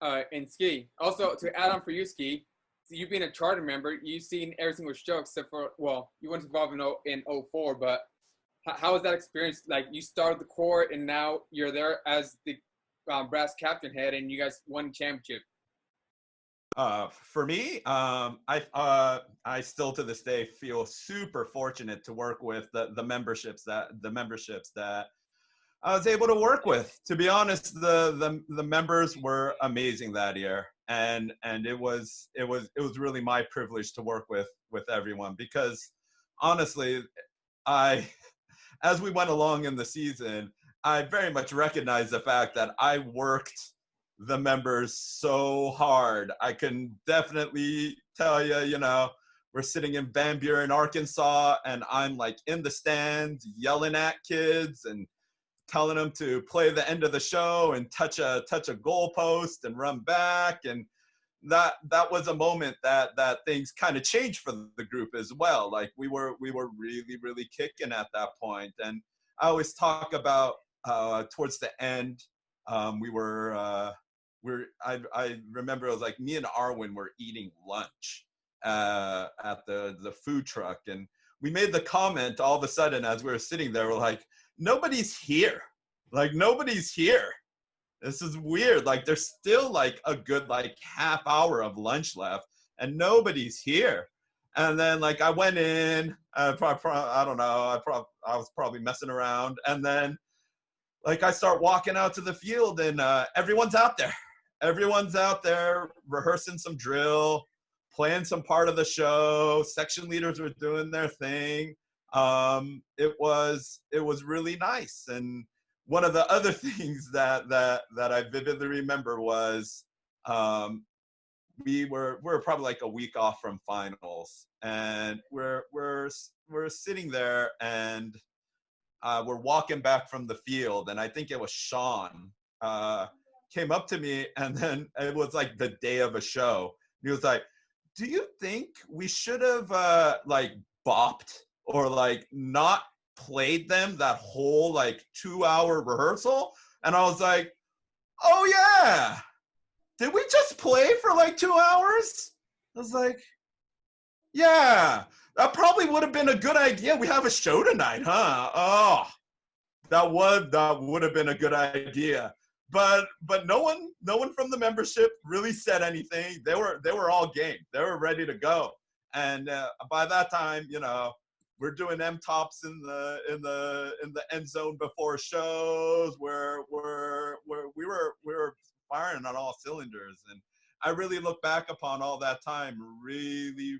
And Ski, also to add on for you, Ski, so you being a charter member, you've seen every single show except for, well, you weren't involved in 04, but how was that experience? Like, you started the Corps and now you're there as the brass captain head and you guys won the championship. For me, I still to this day feel super fortunate to work with the memberships that I was able to work with. To be honest, the members were amazing that year, and it was really my privilege to work with everyone, because honestly, as we went along in the season, I very much recognized the fact that I worked the members so hard. I can definitely tell you, we're sitting in Van Buren, Arkansas, and I'm like in the stands yelling at kids and telling them to play the end of the show and touch a goalpost and run back. And that was a moment that things kind of changed for the group as well. Like, we were really, really kicking at that point. And I always talk about towards the end, I remember it was like me and Arwen were eating lunch at the food truck, and we made the comment all of a sudden as we were sitting there, we're like, nobody's here. Like, nobody's here. This is weird. Like, there's still like a good like half hour of lunch left and nobody's here. And then like I went in, I don't know, I was probably messing around. And then like I start walking out to the field and everyone's out there. Everyone's out there rehearsing some drill, playing some part of the show. Section leaders were doing their thing. It was really nice. And one of the other things that I vividly remember was we were probably like a week off from finals, and we're sitting there and we're walking back from the field, and I think it was Sean came up to me, and then it was like the day of a show. He was like, "Do you think we should have like bopped or like not played them that whole like 2-hour rehearsal?" And I was like, "Oh yeah, did we just play for like 2 hours?" I was like, "Yeah, that probably would have been a good idea. We have a show tonight, huh? Oh, that would have been a good idea." But no one from the membership really said anything. They were all game. They were ready to go. And by that time, we're doing M tops in the end zone before shows, where we were firing on all cylinders. And I really look back upon all that time really,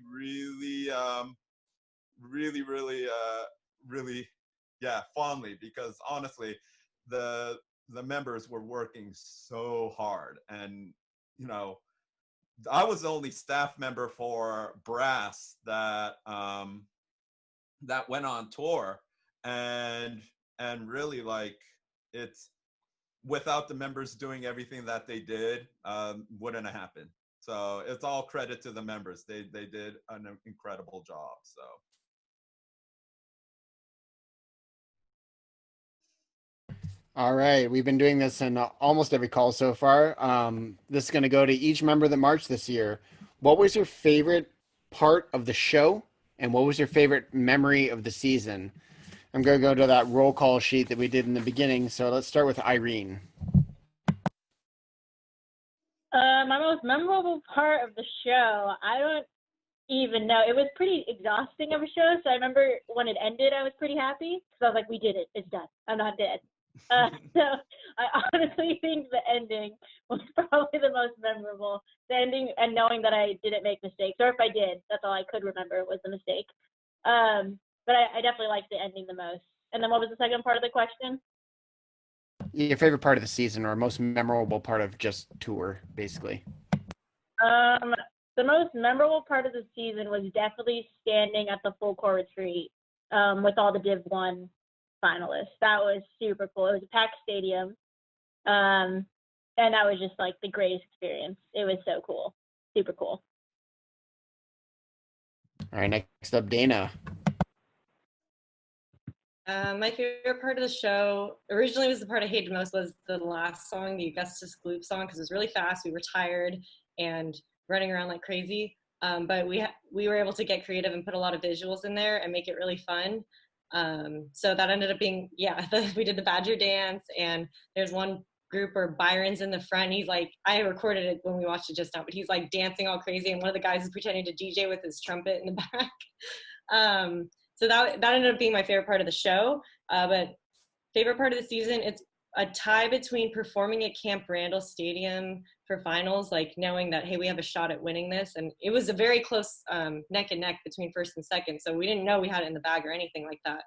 yeah, fondly, because honestly, the members were working so hard. And I was the only staff member for brass that went on tour, and really, like, it's without the members doing everything that they did, wouldn't have happened. So it's all credit to the members. They did an incredible job. So All right, we've been doing this in almost every call so far. This is going to go to each member that marched this year. What was your favorite part of the show, and what was your favorite memory of the season? I'm going to go to that roll call sheet that we did in the beginning. So let's start with Irene. My most memorable part of the show, I don't even know. It was pretty exhausting of a show. So I remember when it ended, I was pretty happy because I was like, we did it. It's done. I'm not dead. So I honestly think the ending was probably the most memorable. The ending and knowing that I didn't make mistakes, or if I did, that's all I could remember was the mistake. But I definitely liked the ending the most. And then what was the second part of the question? Your favorite part of the season, or most memorable part of just tour, basically. The most memorable part of the season was definitely standing at the full court retreat with all the Div 1 finalists. That was super cool. It was a packed stadium. And that was just like the greatest experience. It was so cool. Super cool. All right, next up, Dana. My favorite part of the show originally was the part I hated most was the last song, the Augustus Gloop song, because it was really fast. We were tired and running around like crazy. But we were able to get creative and put a lot of visuals in there and make it really fun. So that ended up being, we did the Badger dance, and there's one group where Byron's in the front. He's like, I recorded it when we watched it just now, but he's like dancing all crazy, and one of the guys is pretending to DJ with his trumpet in the back. So that ended up being my favorite part of the show. But favorite part of the season, it's a tie between performing at Camp Randall Stadium for finals, like knowing that, hey, we have a shot at winning this. And it was a very close neck and neck between first and second. So we didn't know we had it in the bag or anything like that.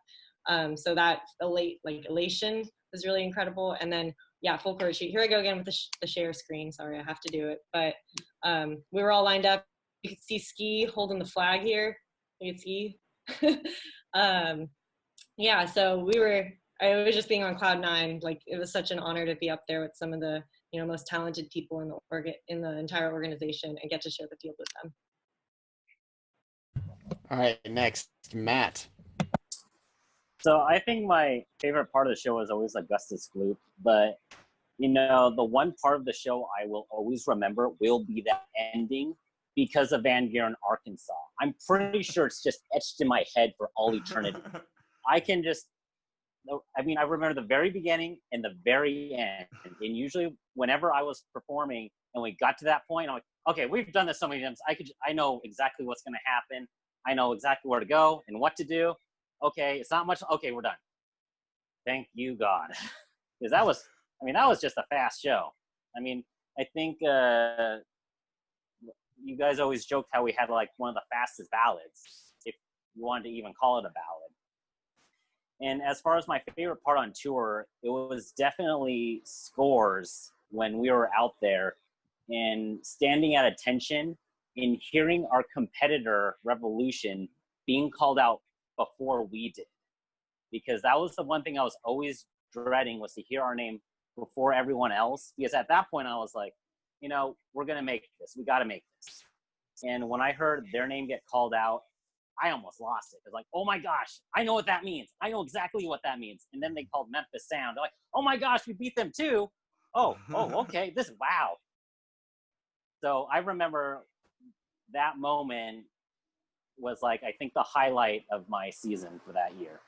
So that elation was really incredible. And then, full court sheet. Here I go again with the share screen. Sorry, I have to do it. But we were all lined up. You could see Ski holding the flag here. You could see. So I was just being on cloud nine. Like, it was such an honor to be up there with some of the most talented people in the entire organization and get to share the field with them. All right, next, Matt. So I think my favorite part of the show was always Augustus Gloop, but the one part of the show I will always remember will be that ending because of Van Buren, Arkansas. I'm pretty sure it's just etched in my head for all eternity. I remember the very beginning and the very end. And usually whenever I was performing and we got to that point, I'm like, okay, we've done this so many times. I know exactly what's going to happen. I know exactly where to go and what to do. Okay, it's not much. Okay, we're done. Thank you, God. Because that was just a fast show. I mean, I think you guys always joked how we had like one of the fastest ballads, if you wanted to even call it a ballad. And as far as my favorite part on tour, it was definitely scores when we were out there and standing at attention and hearing our competitor, Revolution, being called out before we did. Because that was the one thing I was always dreading, was to hear our name before everyone else. Because at that point I was like, we're going to make this. We got to make this. And when I heard their name get called out, I almost lost it. It's like, oh my gosh, I know what that means. I know exactly what that means. And then they called Memphis Sound. They're like, oh my gosh, we beat them too. Oh, okay. Wow. So I remember that moment was like, I think the highlight of my season for that year.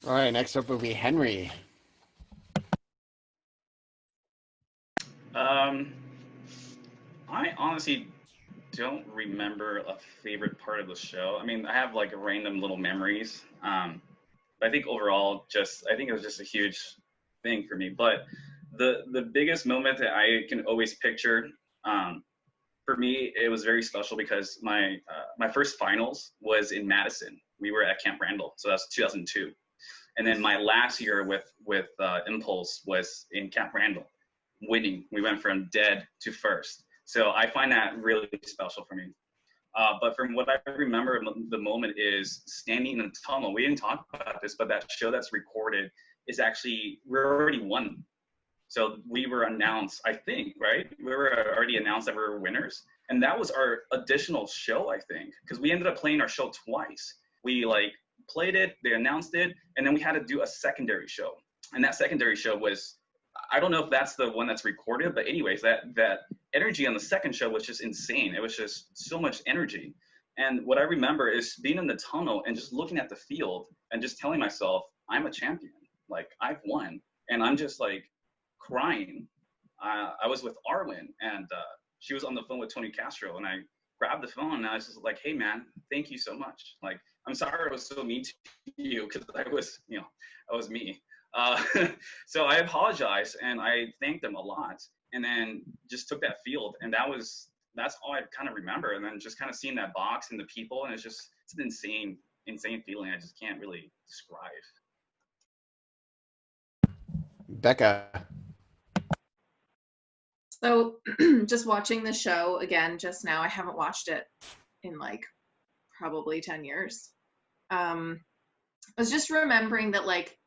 All right, next up will be Henry. I honestly don't remember a favorite part of the show. I mean, I have like random little memories. But I think overall, I think it was just a huge thing for me. But the biggest moment that I can always picture, for me, it was very special because my first finals was in Madison. We were at Camp Randall, so that's 2002. And then my last year with Impulse was in Camp Randall, winning. We went from dead to first. So I find that really special for me. But from what I remember, the moment is standing in the tunnel. We didn't talk about this, but that show that's recorded is actually, we're already won. So we were announced, I think, right? We were already announced that we were winners. And that was our additional show, I think, because we ended up playing our show twice. We played it, they announced it, and then we had to do a secondary show. And that secondary show was, I don't know if that's the one that's recorded, but anyways, that energy on the second show was just insane. It was just so much energy. And what I remember is being in the tunnel and just looking at the field and just telling myself, I'm a champion. Like, I've won. And I'm just crying. I was with Arwen, and she was on the phone with Tony Castro, and I grabbed the phone and I was just like, hey man, thank you so much. Like, I'm sorry I was so mean to you, because I was me. So I apologized and I thanked them a lot, and then just took that field, and that's all I kind of remember. And then just kind of seeing that box and the people, and it's an insane feeling I just can't really describe. Becca. So just watching the show again just now, I haven't watched it in like probably 10 years. I was just remembering that like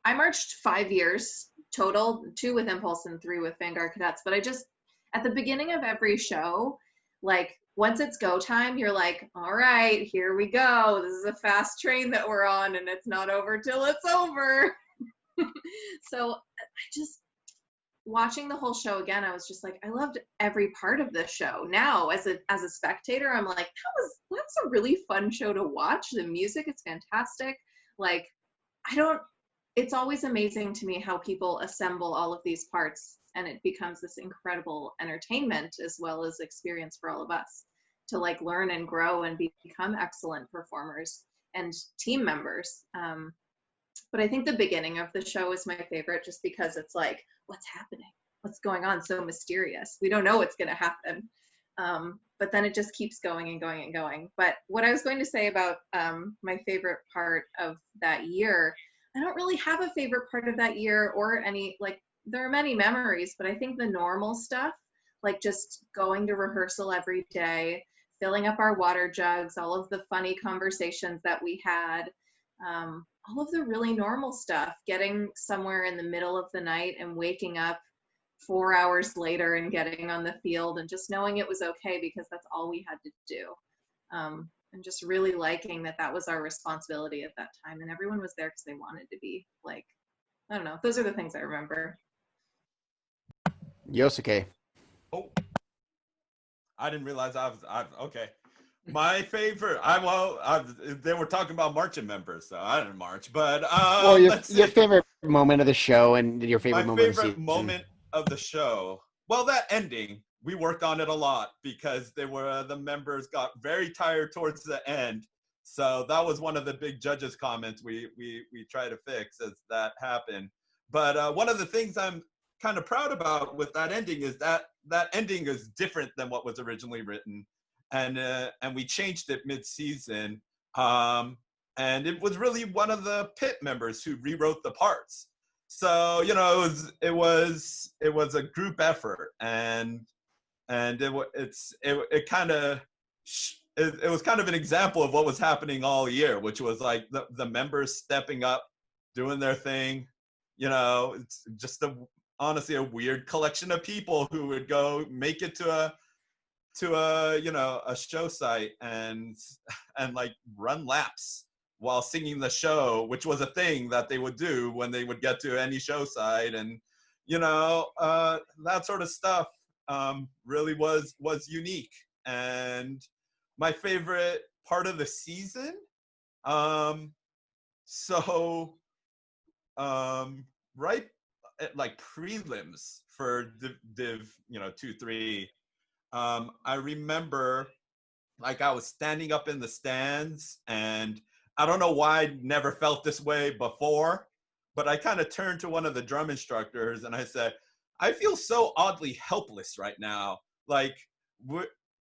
I marched 5 years total, 2 with Impulse and 3 with Vanguard Cadets, but I just, at the beginning of every show, like once it's go time, you're like, all right, here we go. This is a fast train that we're on and it's not over till it's over. So I just, watching the whole show again, I was just like, I loved every part of the show. Now, as a spectator, I'm like, that's a really fun show to watch. The music is fantastic. Like, it's always amazing to me how people assemble all of these parts and it becomes this incredible entertainment as well as experience for all of us to like learn and grow and become excellent performers and team members. But I think the beginning of the show is my favorite just because it's like, what's happening? What's going on? So mysterious. We don't know what's going to happen. But then it just keeps going and going and going. But what I was going to say about my favorite part of that year, I don't really have a favorite part of that year or any, like, there are many memories, but I think the normal stuff, like just going to rehearsal every day, filling up our water jugs, all of the funny conversations that we had, all of the really normal stuff, getting somewhere in the middle of the night and waking up 4 hours later and getting on the field and just knowing it was okay because that's all we had to do. And just really liking that was our responsibility at that time and everyone was there because they wanted to be. Like, I don't know, those are the things I remember. Yosuke. Oh, I didn't realize I was okay. My favorite, they were talking about marching members, so I didn't march, but well, your favorite moment of the show and your favorite my moment favorite moment of the show. Well, that ending, we worked on it a lot because the members got very tired towards the end. So that was one of the big judges' comments we try to fix as that happened. But one of the things I'm kind of proud about with that ending is that ending is different than what was originally written. And we changed it mid-season. And it was really one of the pit members who rewrote the parts. So, you know, it was a group effort, and it was kind of an example of what was happening all year, which was like the members stepping up, doing their thing. You know, it's just honestly a weird collection of people who would go make it to a show site and like run laps while singing the show, which was a thing that they would do when they would get to any show site. And, that sort of stuff really was unique. And my favorite part of the season, right at like prelims for Div 2-3, I remember like I was standing up in the stands, and I don't know why I never felt this way before, but I kind of turned to one of the drum instructors and I said, I feel so oddly helpless right now. Like,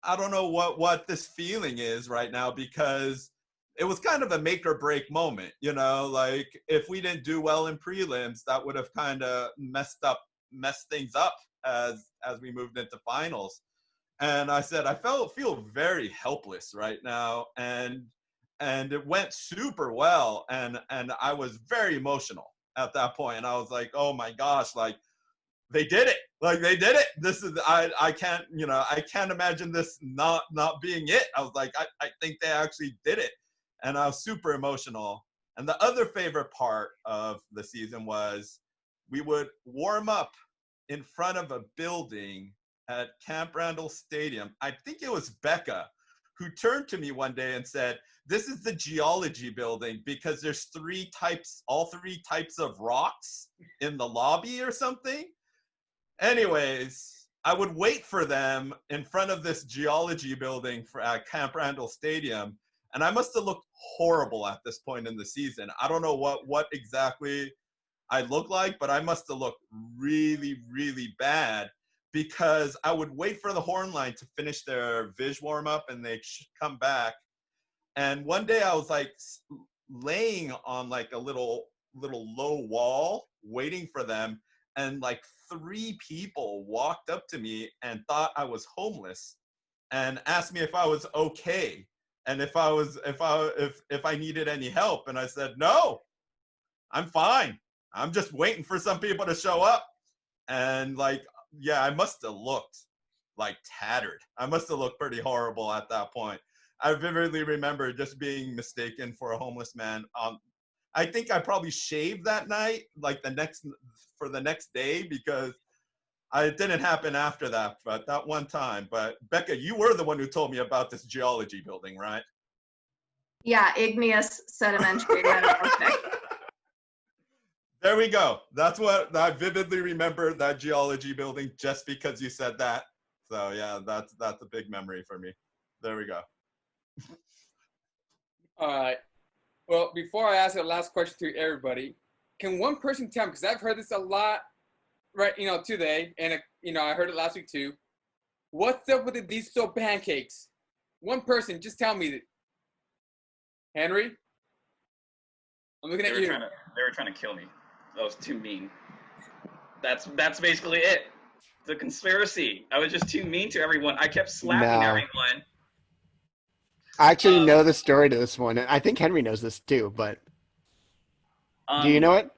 I don't know what this feeling is right now, because it was kind of a make or break moment, like if we didn't do well in prelims, that would have kind of messed things up as we moved into finals. And I said, I feel very helpless right now. And it went super well. And I was very emotional at that point. And I was like, oh my gosh, like they did it. Like they did it. This is, I can't imagine this not being it. I was like, I think they actually did it. And I was super emotional. And the other favorite part of the season was we would warm up in front of a building at Camp Randall Stadium. I think it was Becca who turned to me one day and said, this is the geology building because there's all three types of rocks in the lobby or something. Anyways, I would wait for them in front of this geology building at Camp Randall Stadium. And I must have looked horrible at this point in the season. I don't know what exactly I looked like, but I must have looked really, really bad, because I would wait for the horn line to finish their Viz warm up and they'd come back. And one day I was like laying on like a little low wall waiting for them, and like 3 people walked up to me and thought I was homeless and asked me if I was okay and if I needed any help. And I said, no, I'm fine. I'm just waiting for some people to show up. And like, yeah, I must have looked like tattered. I must have looked pretty horrible at that point. I vividly remember just being mistaken for a homeless man. I think I probably shaved that night, like the next day, because it didn't happen after that, but that one time. But Becca, you were the one who told me about this geology building, right? Yeah, igneous sedimentary metamorphic. There we go. That's what I vividly remember, that geology building, just because you said that. So yeah, that's a big memory for me. There we go. All right. Well, before I ask the last question to everybody, can one person tell me, because I've heard this a lot, right, today, and, I heard it last week too. What's up with the diesel pancakes? One person, just tell me. Henry? I'm looking at you. They were trying to kill me. That was too mean. That's basically it. It's a conspiracy. I was just too mean to everyone. I kept slapping No. everyone. I actually know the story to this one. I think Henry knows this too, but do you know it?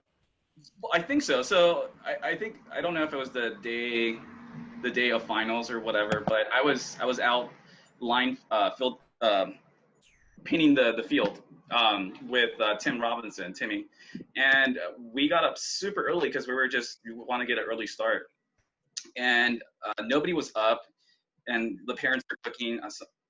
I think so. So I think, I don't know if it was the day of finals or whatever, but I was out field painting the field with Timmy, and we got up super early because we want to get an early start, and nobody was up, and the parents were cooking.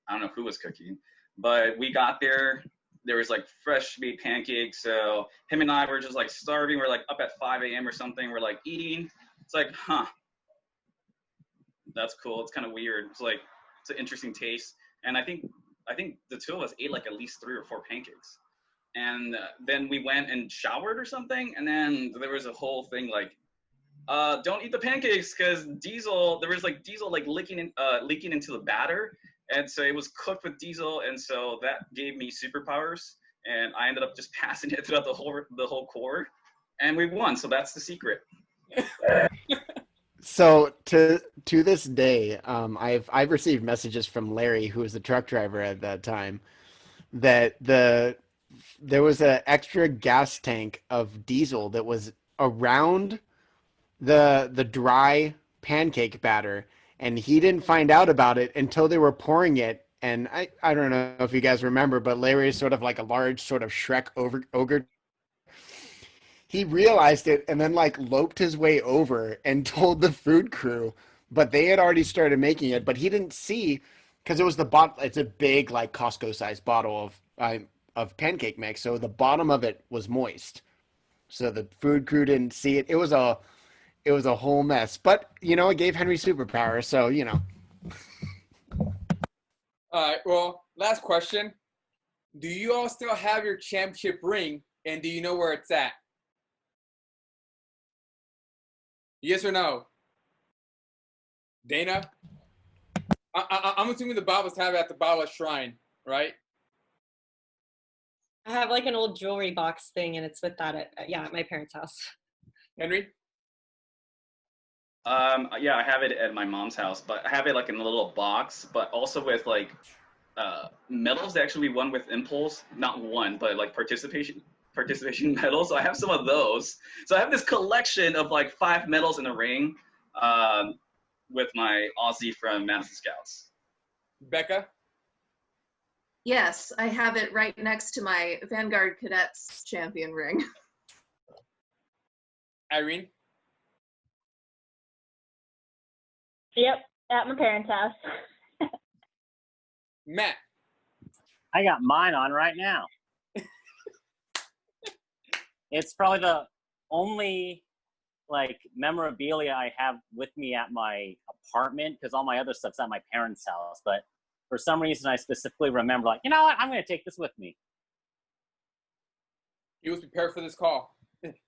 I don't know who was cooking, but we got there. There was like fresh made pancakes. So him and I were just like starving. We're like up at 5 a.m. or something. We're like eating. It's like, that's cool. It's kind of weird. It's like, it's an interesting taste. And I think the two of us ate like at least 3 or 4 pancakes. And then we went and showered or something. And then there was a whole thing like, don't eat the pancakes because there was diesel leaking into the batter. And so it was cooked with diesel, and so that gave me superpowers, and I ended up just passing it throughout the whole core, and we won. So that's the secret. So to this day, I've received messages from Larry, who was the truck driver at that time, that there was an extra gas tank of diesel that was around the dry pancake batter. And he didn't find out about it until they were pouring it. And I don't know if you guys remember, but Larry is sort of like a large sort of Shrek ogre. He realized it and then like loped his way over and told the food crew, but they had already started making it. But he didn't see, because it was the bottle. It's a big like Costco sized bottle of pancake mix, so the bottom of it was moist. So the food crew didn't see it. It was a whole mess, but it gave Henry superpower. So All right. Well, last question. Do you all still have your championship ring, and do you know where it's at? Yes or no? Dana? I'm assuming the Babas have it at the Baba Shrine, right? I have like an old jewelry box thing, and it's with that at my parents' house. Henry? Yeah, I have it at my mom's house, but I have it like in a little box, but also with like medals that actually we won with Impulse, not won, but like participation medals. So I have some of those. So I have this collection of like 5 medals in a ring with my Aussie from Madison Scouts. Becca? Yes, I have it right next to my Vanguard Cadets champion ring. Irene? Yep, at my parents' house. Matt? I got mine on right now. It's probably the only like memorabilia I have with me at my apartment, because all my other stuff's at my parents' house. But for some reason, I specifically remember, like, you know what? I'm going to take this with me. He was prepared for this call.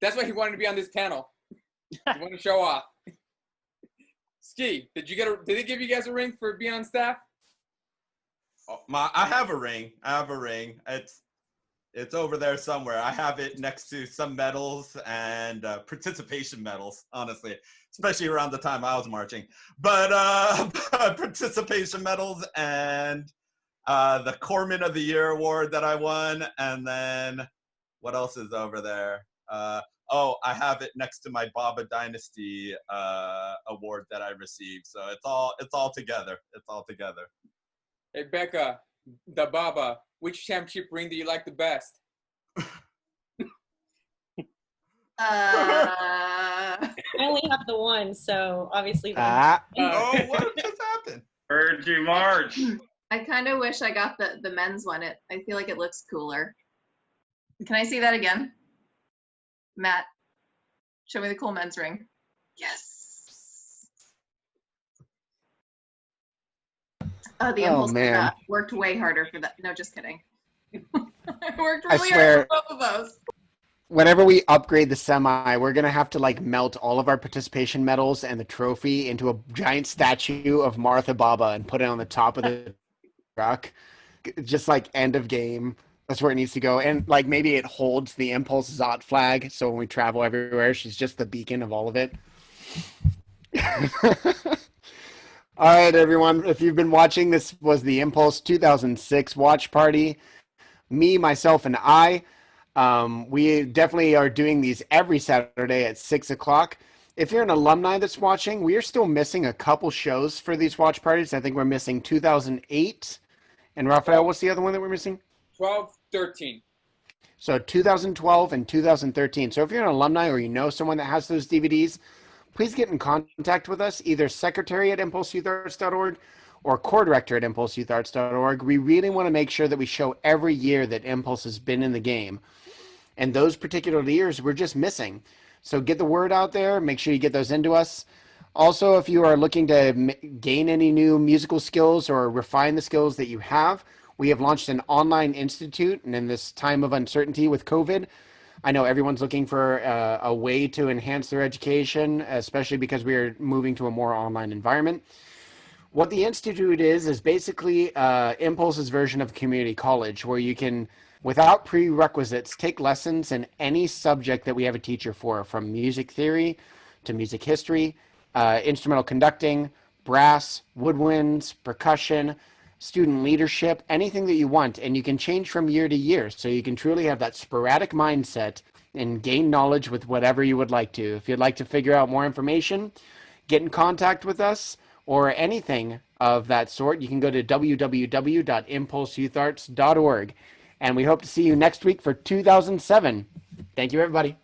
That's why he wanted to be on this panel. He wanted to show off. Ski, did they give you guys a ring for being on staff? Oh, I have a ring. It's over there somewhere. I have it next to some medals and participation medals, honestly. especially around the time I was marching. But participation medals and the Corpsman of the Year award that I won, and then what else is over there? I have it next to my Baba Dynasty award that I received. So it's all together. It's all together. Hey, Becca, the Baba, which championship ring do you like the best? I only have the one, so obviously the Oh, what just happened? Heard you march. I kind of wish I got the men's one. I feel like it looks cooler. Can I see that again? Matt, show me the cool men's ring. Yes. Oh, the impulse man. worked way harder for that. No, just kidding. I worked I really swear. hard for both of those. Whenever we upgrade the semi, we're going to have to like melt all of our participation medals and the trophy into a giant statue of Martha Baba and put it on the top of the truck. Just like end of game. That's where it needs to go. And like maybe it holds the Impulse Zot flag. So when we travel everywhere, she's just the beacon of all of it. All right, everyone. If you've been watching, this was the Impulse 2006 watch party. Me, myself, and I. We definitely are doing these every Saturday at 6 o'clock. If you're an alumni that's watching, we are still missing a couple shows for these watch parties. I think we're missing 2008. And Raphael, what's the other one that we're missing? 12, 13. So 2012 and 2013. So if you're an alumni or you know someone that has those DVDs, please get in contact with us, either secretary at impulseyoutharts.org or core director at impulseyoutharts.org. We really want to make sure that we show every year that Impulse has been in the game. And those particular years we're just missing. So get the word out there. Make sure you get those into us. Also, if you are looking to gain any new musical skills or refine the skills that you have, we have launched an online institute. And in this time of uncertainty with COVID, I know everyone's looking for a way to enhance their education, especially because we are moving to a more online environment. What the Institute is basically Impulse's version of community college, where you can, without prerequisites, take lessons in any subject that we have a teacher for, from music theory to music history, instrumental conducting, brass, woodwinds, percussion, student leadership, anything that you want. And you can change from year to year. So you can truly have that sporadic mindset and gain knowledge with whatever you would like to. If you'd like to figure out more information, get in contact with us or anything of that sort, you can go to www.impulseyoutharts.org. And we hope to see you next week for 2007. Thank you, everybody.